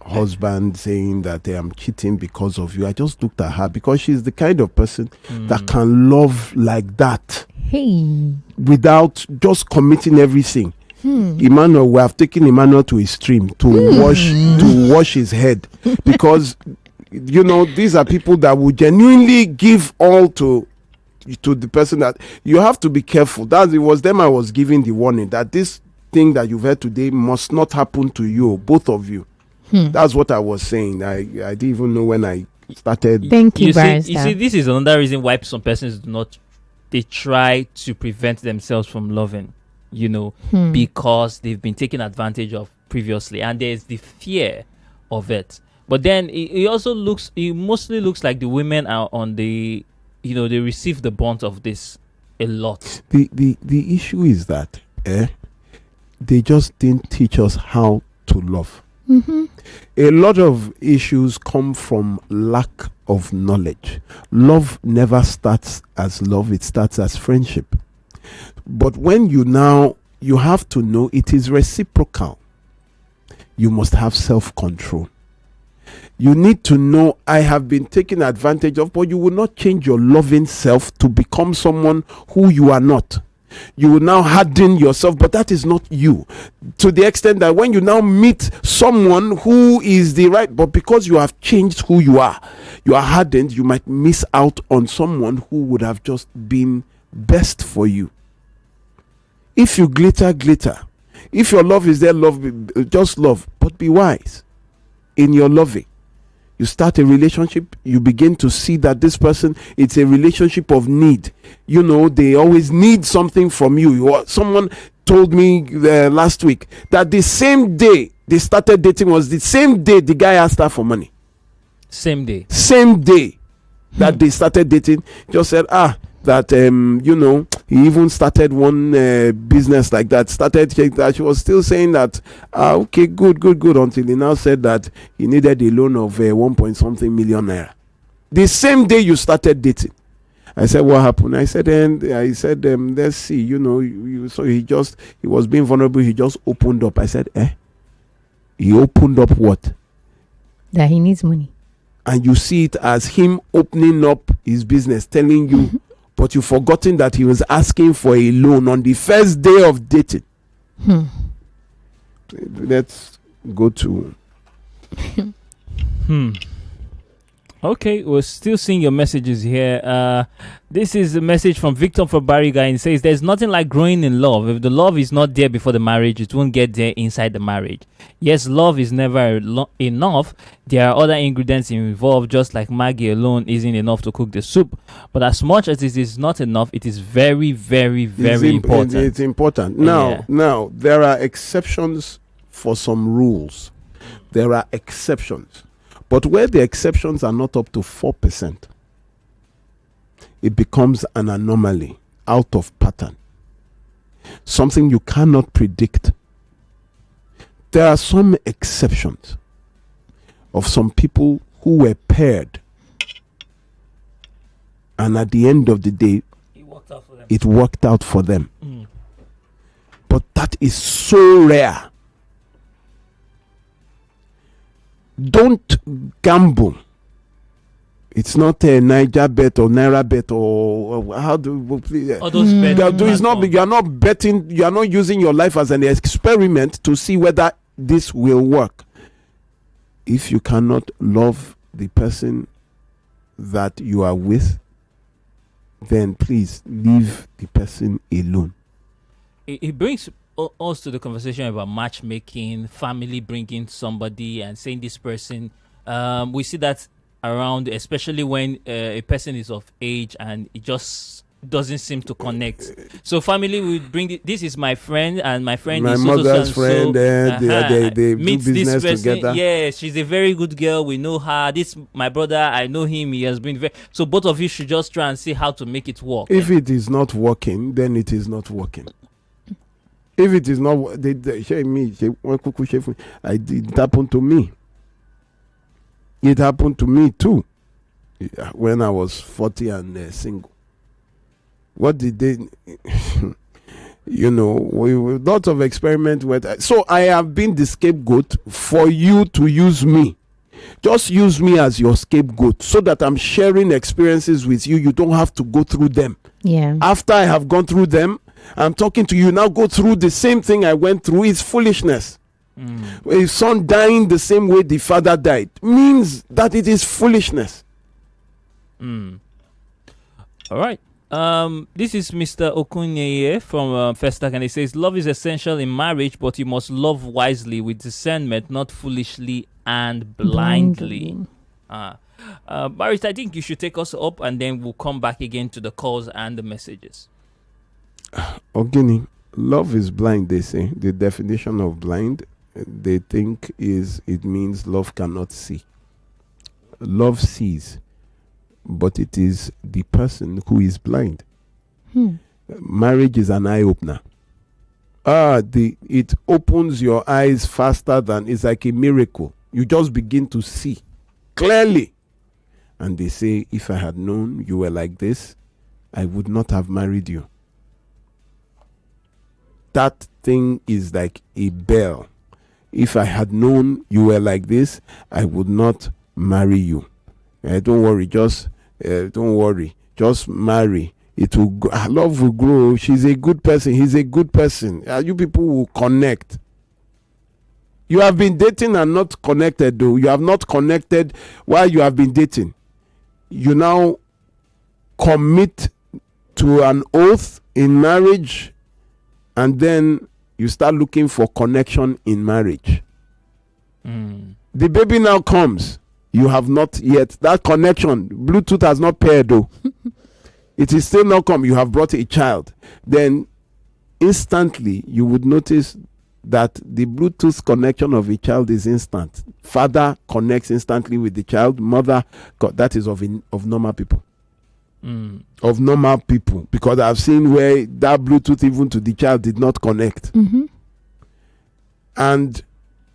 A: husband saying that I'm cheating because of you. I just looked at her because she's the kind of person that can love like that.
N: Hey.
A: Without just committing everything. Emmanuel, we have taken Emmanuel to his stream to wash his head, because you know these are people that will genuinely give all to the person. That you have to be careful. That it was them I was giving the warning that this thing that you've heard today must not happen to you, both of you. That's what I was saying. I didn't even know when I started.
N: Thank you,
B: Barrister. You see, this is another reason why some persons do not. They try to prevent themselves from loving, you know, because they've been taken advantage of previously, and there's the fear of it. But then it also looks, it mostly looks like the women are on the, you know, they receive the brunt of this a lot.
A: The issue is that they just didn't teach us how to love. A lot of issues come from lack of knowledge. Love never starts as love, it starts as friendship. But when you have to know it is reciprocal. You must have self-control. You need to know I have been taken advantage of, but you will not change your loving self to become someone who you are not. You will now harden yourself, but that is not you, to the extent that when you now meet someone who is the right, but because you have changed who you are hardened, you might miss out on someone who would have just been best for you. If you glitter. If your love is there, just love, but be wise in your loving. You start a relationship, you begin to see that this person, it's a relationship of need. You know, they always need something from you. Someone told me last week that the same day they started dating was the same day the guy asked her for money.
B: Same day
A: that they started dating, just said, that you know, he even started one business like that. She was still saying that okay, good, until he now said that he needed a loan of 1.something million naira. The same day you started dating. I said, what happened? I said, let's see, you know, so he was being vulnerable. He just opened up. I said, he opened up what?
N: That he needs money.
A: And you see it as him opening up his business, telling you. But you've forgotten that he was asking for a loan on the first day of dating. Let's go to.
B: Okay, we're still seeing your messages here. This is a message from Victor from Bariga, and it says, there's nothing like growing in love. If the love is not there before the marriage, it won't get there inside the marriage. Yes, love is never enough. There are other ingredients involved, just like Maggie alone isn't enough to cook the soup. But as much as it is not enough, it is very, very, very important.
A: It's important. Now, there are exceptions for some rules. There are exceptions. But where the exceptions are not up to 4%, it becomes an anomaly, out of pattern. Something you cannot predict. There are some exceptions of some people who were paired, and at the end of the day, it worked out for them. But that is so rare. Don't gamble. It's not a Niger bet or Naira bet or how do please?
B: Those
A: you are not betting. You are not using your life as an experiment to see whether this will work. If you cannot love the person that you are with, then please leave the person alone.
B: It brings us to the conversation about matchmaking, family bringing somebody and saying this person. We see that around, especially when a person is of age and it just doesn't seem to connect. So family would bring this is my friend, and my friend
A: my
B: is
A: mother's friend. They
B: meet
A: do business
B: this person
A: together.
B: Yeah, she's a very good girl, we know her. This my brother, I know him, he has been very, so both of you should just try and see how to make it work.
A: If it is not working, then it is not working. If it is not, they share me. It happened to me. It happened to me too. When I was 40 and single. What did they? We lots of experiment with. So I have been the scapegoat for you to use me. Just use me as your scapegoat so that I'm sharing experiences with you. You don't have to go through them.
N: Yeah.
A: After I have gone through them, I'm talking to you now. Go through the same thing I went through. It's foolishness. A son dying the same way the father died means that it is foolishness.
B: All right. This is Mr. Okunyeye from Festac, and he says, love is essential in marriage, but you must love wisely with discernment, not foolishly and blindly. Barrister, I think you should take us up, and then we'll come back again to the calls and the messages.
A: Ogini, love is blind, they say. The definition of blind, they think it means love cannot see. Love sees, but it is the person who is blind. Marriage is an eye-opener. It opens your eyes faster than, it's like a miracle. You just begin to see clearly. And they say, if I had known you were like this, I would not have married you. That thing is like a bell. If I had known you were like this, I would not marry you. Don't worry, just marry. It will love will grow. She's a good person. He's a good person. You people will connect. You have been dating and not connected, though. You have not connected while you have been dating. You now commit to an oath in marriage, and then you start looking for connection in marriage. The baby now comes. You have not yet. That connection, Bluetooth has not paired, though. It is still not come. You have brought a child. Then instantly you would notice that the Bluetooth connection of a child is instant. Father connects instantly with the child. Mother, that is of normal people. Of normal people. Because I've seen where that Bluetooth even to the child did not connect. And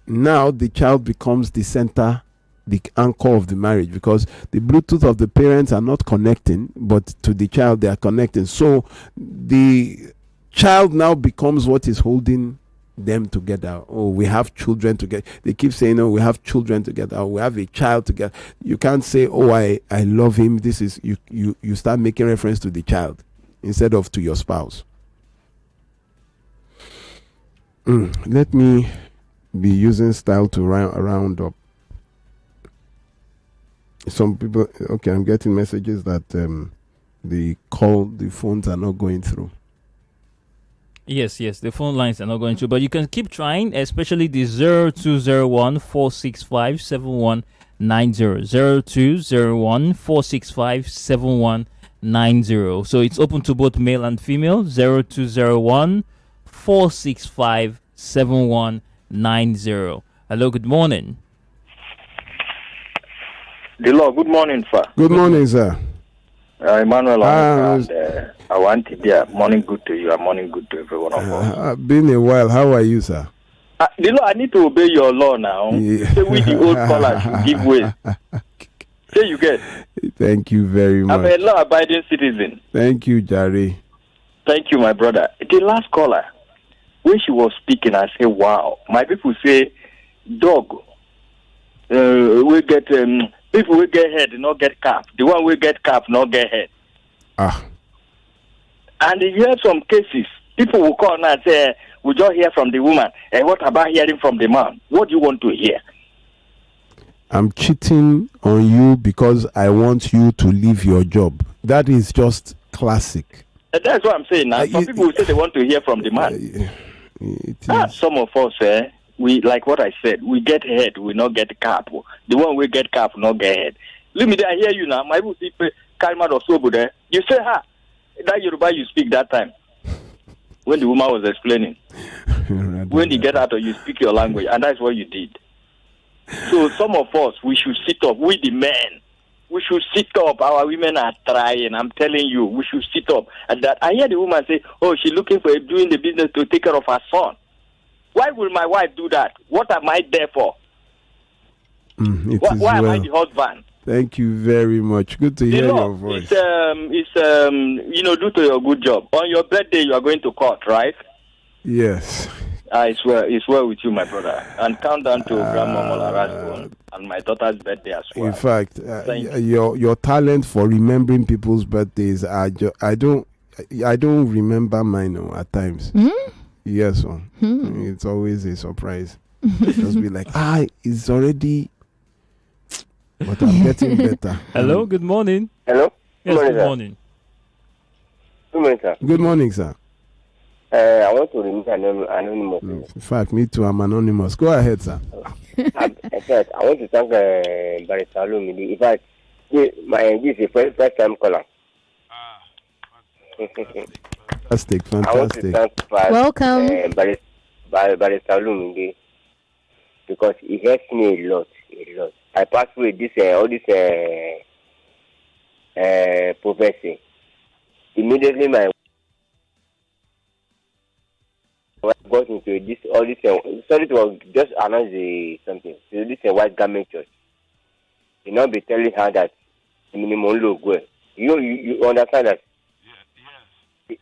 A: now the child becomes the center, the anchor of the marriage, because the Bluetooth of the parents are not connecting, but to the child they are connecting. So the child now becomes what is holding them together. Oh, we have children together. They keep saying, oh, we have children together. Oh, we have a child together. You can't say, oh, I love him. This is you start making reference to the child instead of to your spouse. Let me be using style to round up. Some people, okay, I'm getting messages that the phones are not going through.
B: Yes, the phone lines are not going through, but you can keep trying, especially the 0201 465 7190. 0201 465 7190. So it's open to both male and female. 0201 465 7190. Hello, good morning.
L: Hello, good morning, sir.
A: Good morning, sir.
L: Emmanuel, and I want to be morning good to you and morning good to everyone of us.
A: Been a while. How are you, sir?
L: I need to obey your law now.
A: Yeah.
L: Say we the old scholars should give way. Say you get.
A: Thank you very much.
L: I'm a law-abiding citizen.
A: Thank you, Jare.
L: Thank you, my brother. The last caller, when she was speaking, I said, wow. My people say, dog, we get... people will get head, not get cap. The one will get cap, not get head. And you have some cases, people will call now and say, we just hear from the woman. And what about hearing from the man? What do you want to hear?
A: I'm cheating on you because I want you to leave your job. That is just classic.
L: That's what I'm saying now. Some people will say they want to hear from the man. Some of us, we, like what I said, we get head, we not get cap. The one we get cap, not get head. Let me hear you now. My people Kalma or Sobo there. You say, that Yoruba you speak that time. When the woman was explaining. When you get out, you speak your language, and that's what you did. So some of us, we should sit up. We the men, we should sit up. Our women are trying. I'm telling you, we should sit up. And that I hear the woman say, "Oh, she's looking for doing the business to take care of her son." Why will my wife do that? What am I there for? Why am I the husband?
A: Thank you very much. Good to hear your voice.
L: It's due to your good job. On your birthday, you are going to court, right?
A: Yes.
L: I swear, it's well with you, my brother. And countdown to Grandma Molara's and my daughter's birthday as well.
A: In fact, your talent for remembering people's birthdays, I don't remember mine at times. Yes, it's always a surprise. Just be like, it's already. But I'm getting better.
B: Hello, good morning.
M: Hello?
B: Yes, good morning.
M: Good morning, sir.
A: Good morning, sir.
M: I want to remain anonymous.
A: In fact, me too, I'm anonymous. Go ahead, sir.
M: In fact, I want to thank Barrister Alumini. In fact, this is a first time caller.
A: Fantastic.
M: I want to thank
N: Welcome.
M: Barrister Alumini because he helps me a lot. I pass through all this prophecy. Immediately, my wife got into all this. Sorry, it was just announced something. So this white garment church. You know, be telling her that minimum look well. You understand that?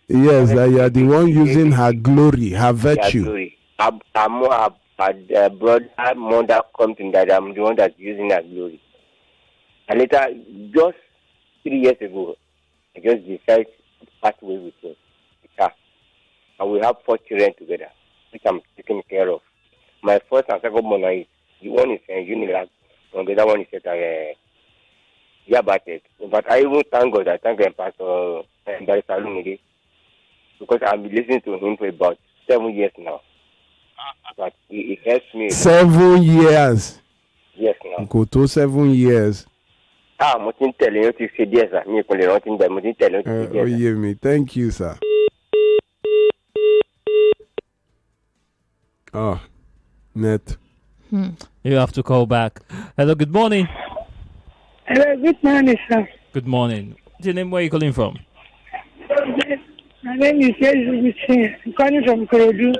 A: Yes, that you are the one using her glory, her virtue.
M: Her glory. Brother, mother come to me that I'm the one that's using that glory. And later, just 3 years ago, I just decided to part way with her. And we have 4 children together, which I'm taking care of. My first and second one is, the one is Unilag, and the other one is Yabatek. But I even thank God, I thank Pastor Barrister Alumini, because I've been listening to him for about 7 years now. But it helps me.
A: 7 years.
M: Yes, now.
A: Go to 7 years.
M: I'm telling you to say yes, sir.
A: Me. Thank you, sir. Oh, net.
B: You have to call back. Hello, good morning.
O: Hello, good morning, sir.
B: Good morning. What's your name? Where are you calling from?
O: My name is Jesus. I'm calling from Korodu.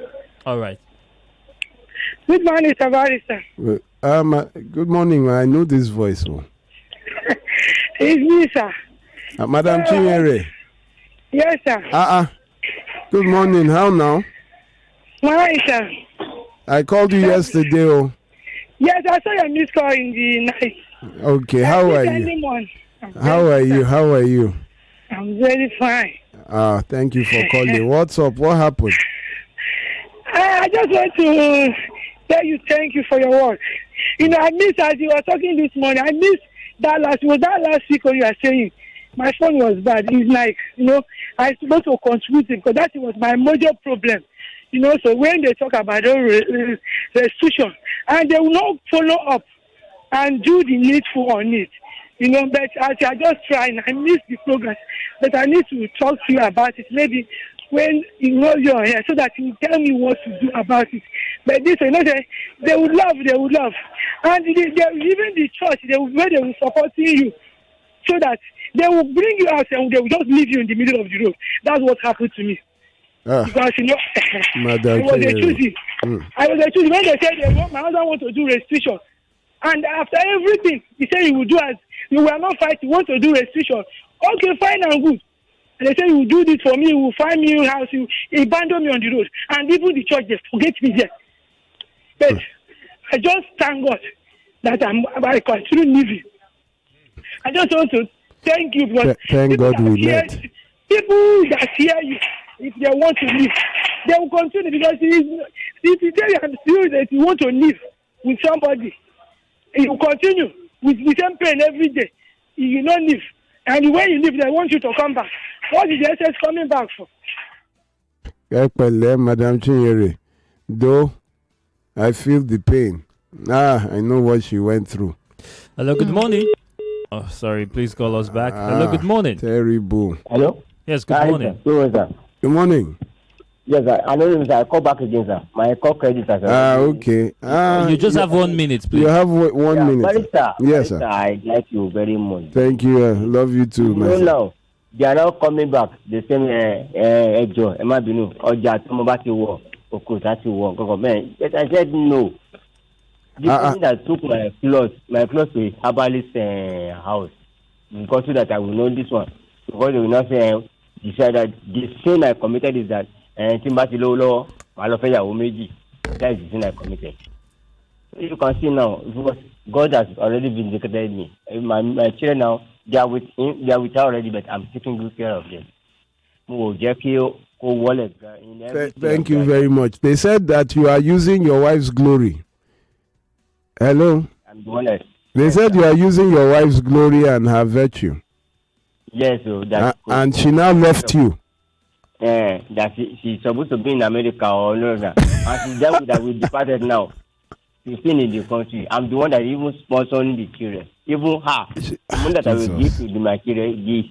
B: All right.
O: Good morning, Sir Barrister.
A: Good morning. I know this voice.
O: It's me, sir.
A: Madam Chinyere.
O: Yes, sir.
A: Good morning. How now?
O: Why, sir?
A: I called you yesterday.
O: Yes, I saw your missed call in the night.
A: Okay, how are you? How are you?
O: I'm very fine.
A: Thank you for calling. What's up? What happened?
O: I just want to tell you thank you for your work. I missed, as you were talking this morning, I missed that last week when you were saying my phone was bad. It's like, I was supposed to contribute because that was my major problem. So when they talk about restitution, and they will not follow up and do the needful on it. But as I just trying, I missed the progress. But I need to talk to you about it. Maybe when you're here, so that you tell me what to do about it. But this, they would love. And even the church, they will support you, so that they will bring you out and they will just leave you in the middle of the road. That's what happened to me. Because, I was a choosy. I was a choosy. When they said my husband want to do restitution, and after everything, he said he will do as you will not fight, you want to do restitution. Okay, fine and good. And they say, you will do this for me, you will find me a house, you abandon me on the road. And even the church, they forget me there. But I just thank God that I continue living. I just want to thank you because
A: thank God we met.
O: People that hear you, if they want to live, they will continue because if you tell you that you want to live with somebody, you will continue with the same pain every day. You will not live. And when you leave, they want you to come back. What is the essence coming back for?
A: Madam Chinyere, though I feel the pain. I know what she went through.
B: Hello, good morning. Oh, sorry, please call us back. Hello, good morning.
A: Terrible.
P: Hello?
B: Yes, good morning.
P: Sir.
A: Good morning.
M: Yes, I know. I call back again, sir. My call credit, sir.
A: Okay.
B: You just have 1 minute, please.
A: You have 1 minute.
M: Barrister,
A: Yes, sir.
M: I like you very much.
A: Thank you. Love you too, my son.
M: Now, they are now coming back. The same Ejo, Emma Binu, Oja, Tomobati War, Okutati War, government. But I said no. The person that took my clothes to a herbalist house, because so that I will know this one. Because they will not say, decide that the sin I committed is that Timbati Lolo, Malofeya Omeji. That is the sin I committed. You can see now, because God has already vindicated me. My children now, they are with him, they are with her already, but I'm taking good care of them.
A: Thank you very much. They said that you are using your wife's glory. Hello?
M: I'm the one that.
A: They said you are using your wife's glory and her virtue.
M: Yes, so that's
A: and she now left you.
M: That she's supposed to be in America or no, and she's done with that. We departed now. She's still in the country. I'm the one that even sponsoring the children. Even her. The one that I will give to my children.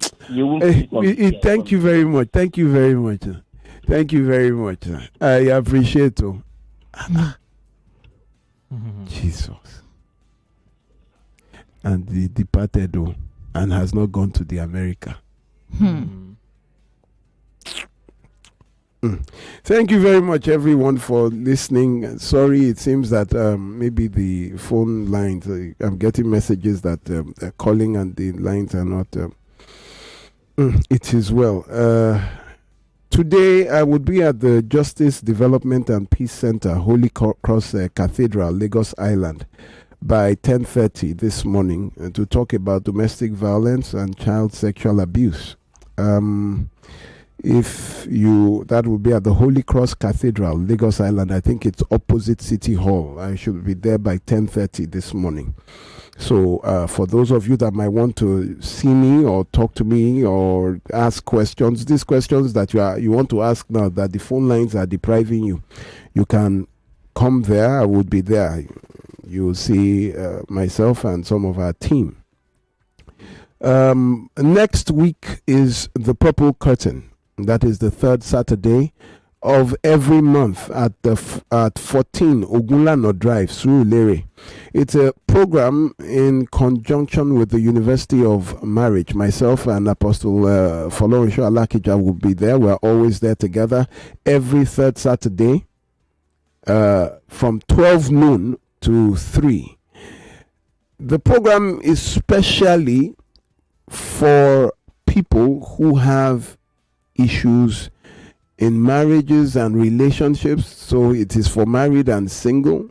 A: Thank you very much. Thank you very much. Thank you very much. I appreciate it. Jesus. And he departed and has not gone to the America. Thank you very much, everyone, for listening. Sorry, it seems that maybe the phone lines, I'm getting messages that they're calling and the lines are not. It is well. Today, I would be at the Justice Development and Peace Center, Holy Cross Cathedral, Lagos Island, by 10:30 this morning to talk about domestic violence and child sexual abuse. That will be at the Holy Cross Cathedral, Lagos Island. I think it's opposite City Hall. I should be there by 10:30 this morning. So for those of you that might want to see me or talk to me or ask questions, these questions that you want to ask now that the phone lines are depriving you, you can come there. I would be there. You will see myself and some of our team. Next week is the Purple Curtain. That is the third Saturday of every month at 14 Ogunlano Drive, Surulere. It's a program in conjunction with the University of Marriage. Myself and Apostle Folorunsho Alakija will be there. We're always there together every third Saturday from 12 noon to 3. The program is specially for people who have issues in marriages and relationships. So it is for married and single,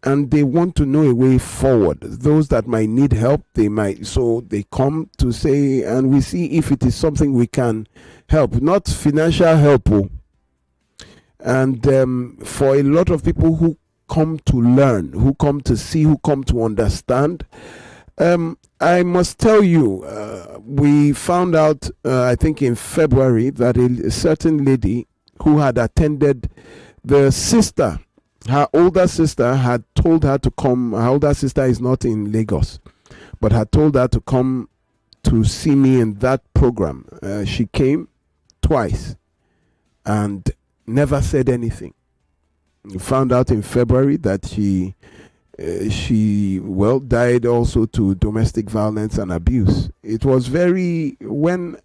A: and they want to know a way forward. Those that might need help, they come to say, and we see if it is something we can help, not financial help. And for a lot of people who come to learn, who come to see, who come to understand, I must tell you, we found out, I think in February, that a certain lady who had attended, the sister, her older sister had told her to come. Her older sister is not in Lagos, but had told her to come to see me in that program. She came twice and never said anything. We found out in February that she died also to domestic violence and abuse. It was when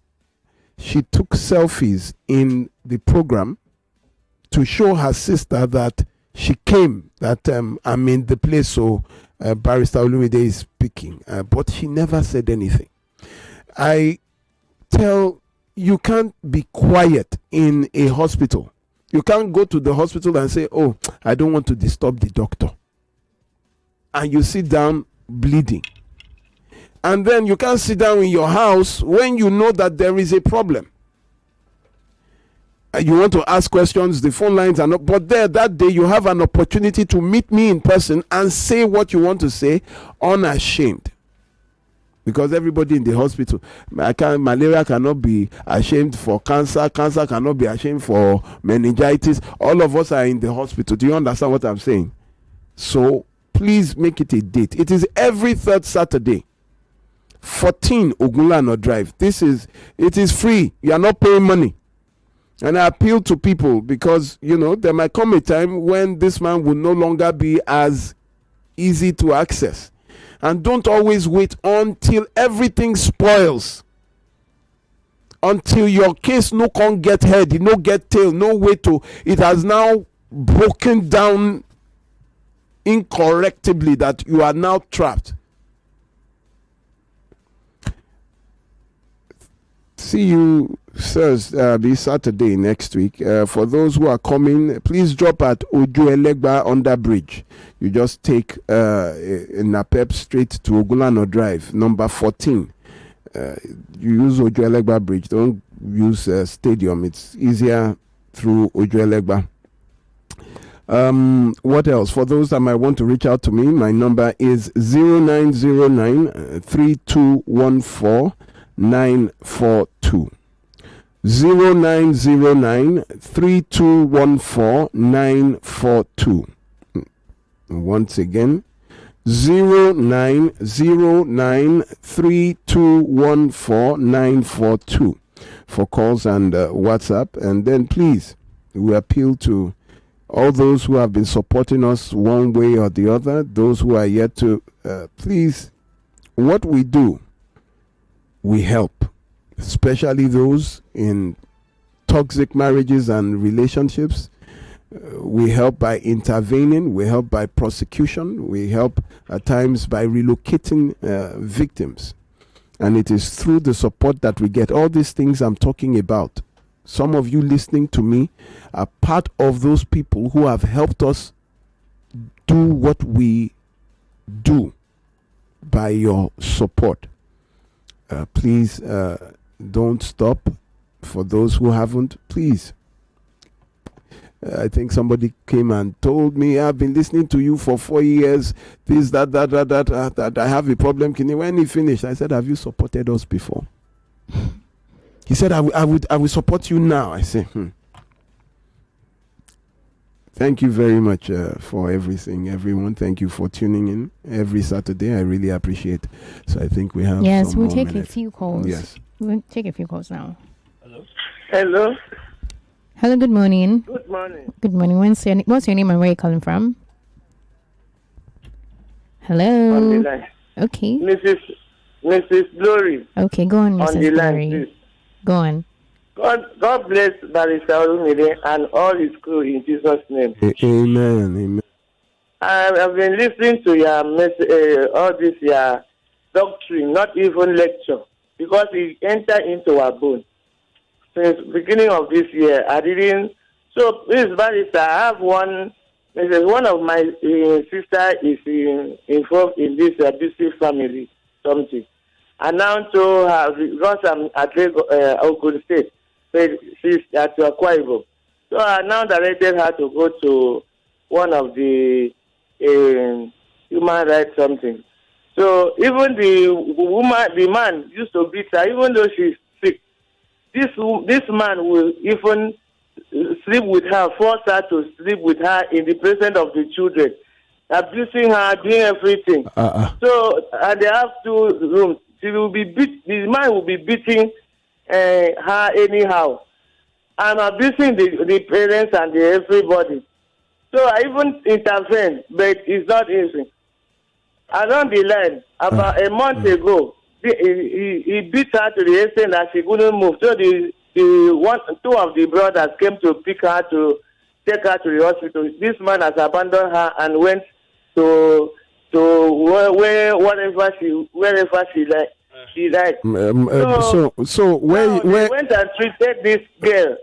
A: she took selfies in the program to show her sister that she came, that I'm in the place, so Barrister Olumide is speaking, but she never said anything. I tell you, can't be quiet in a hospital. You can't go to the hospital and say, oh, I don't want to disturb the doctor. And you sit down bleeding. And then you can't sit down in your house when you know that there is a problem. You want to ask questions, the phone lines are not, but that day you have an opportunity to meet me in person and say what you want to say unashamed. Because everybody in the hospital, malaria cannot be ashamed for cancer, cancer cannot be ashamed for meningitis. All of us are in the hospital. Do you understand what I'm saying? So please make it a date. It is every third Saturday, 14 Ogunlano Drive. It is free. You are not paying money. And I appeal to people because, there might come a time when this man will no longer be as easy to access. And don't always wait until everything spoils. Until your case no can get head, no get tail, no way to. It has now broken down incorrectly that you are now trapped. See you Thursday, Saturday next week. For those who are coming, please drop at Ojuelegba under bridge. You just take Napep straight to Ogulano Drive, number 14. You use Ojuelegba bridge. Don't use stadium. It's easier through Ojuelegba. What else? For those that might want to reach out to me, my number is 0909 3214 942. 0909 3214 942. Once again, 0909 3214 942 for calls and WhatsApp. And then please, we appeal to all those who have been supporting us one way or the other, those who are yet to, please, what we do, we help, especially those in toxic marriages and relationships. We help by intervening, we help by prosecution, we help at times by relocating victims. And it is through the support that we get. All these things I'm talking about, some of you listening to me are part of those people who have helped us do what we do by your support. Please don't stop. For those who haven't, please. I think somebody came and told me, I've been listening to you for 4 years, this, that I have a problem. When he finished, I said, have you supported us before? He said, I will support you now. I said, Thank you very much for everything, everyone. Thank you for tuning in every Saturday. I really appreciate it. So I think we have
N: we'll take a few calls.
A: Yes.
N: We'll take a few calls now.
P: Hello.
N: Hello, good morning.
P: Good morning.
N: Good morning. What's your name and where are you calling from? Hello.
P: On the line.
N: Okay.
P: Mrs. Glory.
N: Okay, go on, Mrs.
P: On the line,
N: Glory.
P: please.
N: Go on.
P: God bless Barrister Olumide and all his crew in Jesus' name.
A: Amen.
P: I've been listening to your all this your doctrine, not even lecture, because it entered into our bone. Since beginning of this year, I didn't. So, Mrs. Barrister, I have one. One of my sister is involved in this abusive family, something. I now told her, because I'm at Ogun State, but she's at Akwa Ibom. So I now directed her to go to one of the human rights something. So even the man used to beat her, even though she's sick. This man will even sleep with her, force her to sleep with her in the presence of the children, abusing her, doing everything. So they have 2 rooms. The man will be beating her anyhow. I'm abusing the parents and everybody. So I even intervened, but it's not easy. Along the line, about a month ago, he beat her to the extent that she couldn't move. So 2 of the brothers came to pick her to take her to the hospital. This man has abandoned her and went to wherever she liked.
A: So where
P: they went and treated this girl,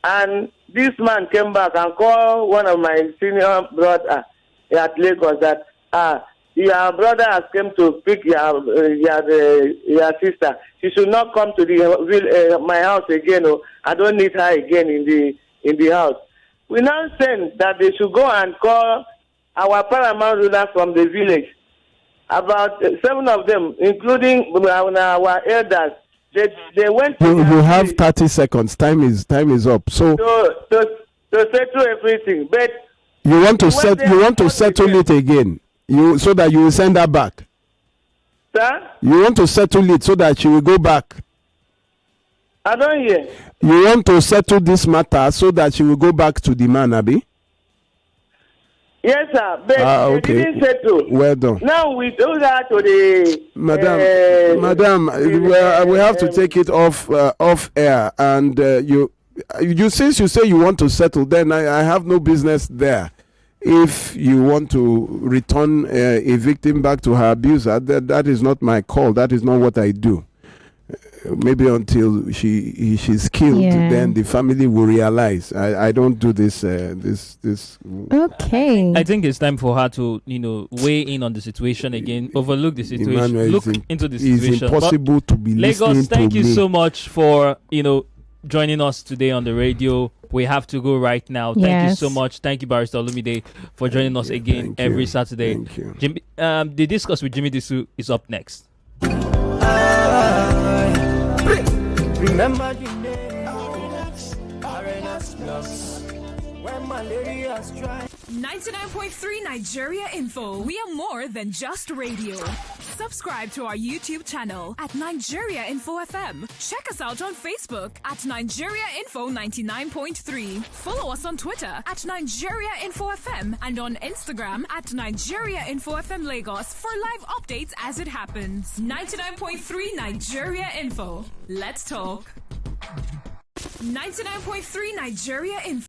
P: and this man came back and called one of my senior brothers at Lagos that your brother has come to pick your sister. She should not come to my house again. I don't need her again in the house. We now send that they should go and call our paramount rulers from the village. About 7 of them, including our elders, they went to...
A: You have 30 seconds. Time is up. So
P: to settle everything. But
A: you want to settle it again. So that you will send her back.
P: Sir?
A: You want to settle it so that she will go back.
P: I don't hear.
A: You want to settle this matter so that she will go back to the man, Abi?
P: Yes, sir. But
A: okay.
P: they didn't settle.
A: Well done.
P: Now we do that to the
A: Madam, we have to take it off air. And you since you say you want to settle, then I have no business there. If you want to return a victim back to her abuser, that is not my call. That is not what I do. Maybe until she's killed, then the family will realize. I don't do this.
N: Okay.
B: I think it's time for her to, weigh in on the situation again. Overlook the situation. Look into the situation.
A: It's impossible to be listening
B: Lagos, thank
A: to
B: you
A: me.
B: so much for joining us today on the radio. We have to go right now. Thank you so much. Thank you, Barrister Olumide, for joining us again every Saturday.
A: Thank you.
B: Jimmy, the Discuss with Jimmy Disu is up next.
Q: Remember the name Arenas Plus. When malaria strikes.
D: 99.3 Nigeria Info. We are more than just radio. Subscribe to our YouTube channel at Nigeria Info FM. Check us out on Facebook at Nigeria Info 99.3. Follow us on Twitter at Nigeria Info FM and on Instagram at Nigeria Info FM Lagos for live updates as it happens. 99.3 Nigeria Info. Let's talk. 99.3 Nigeria Info.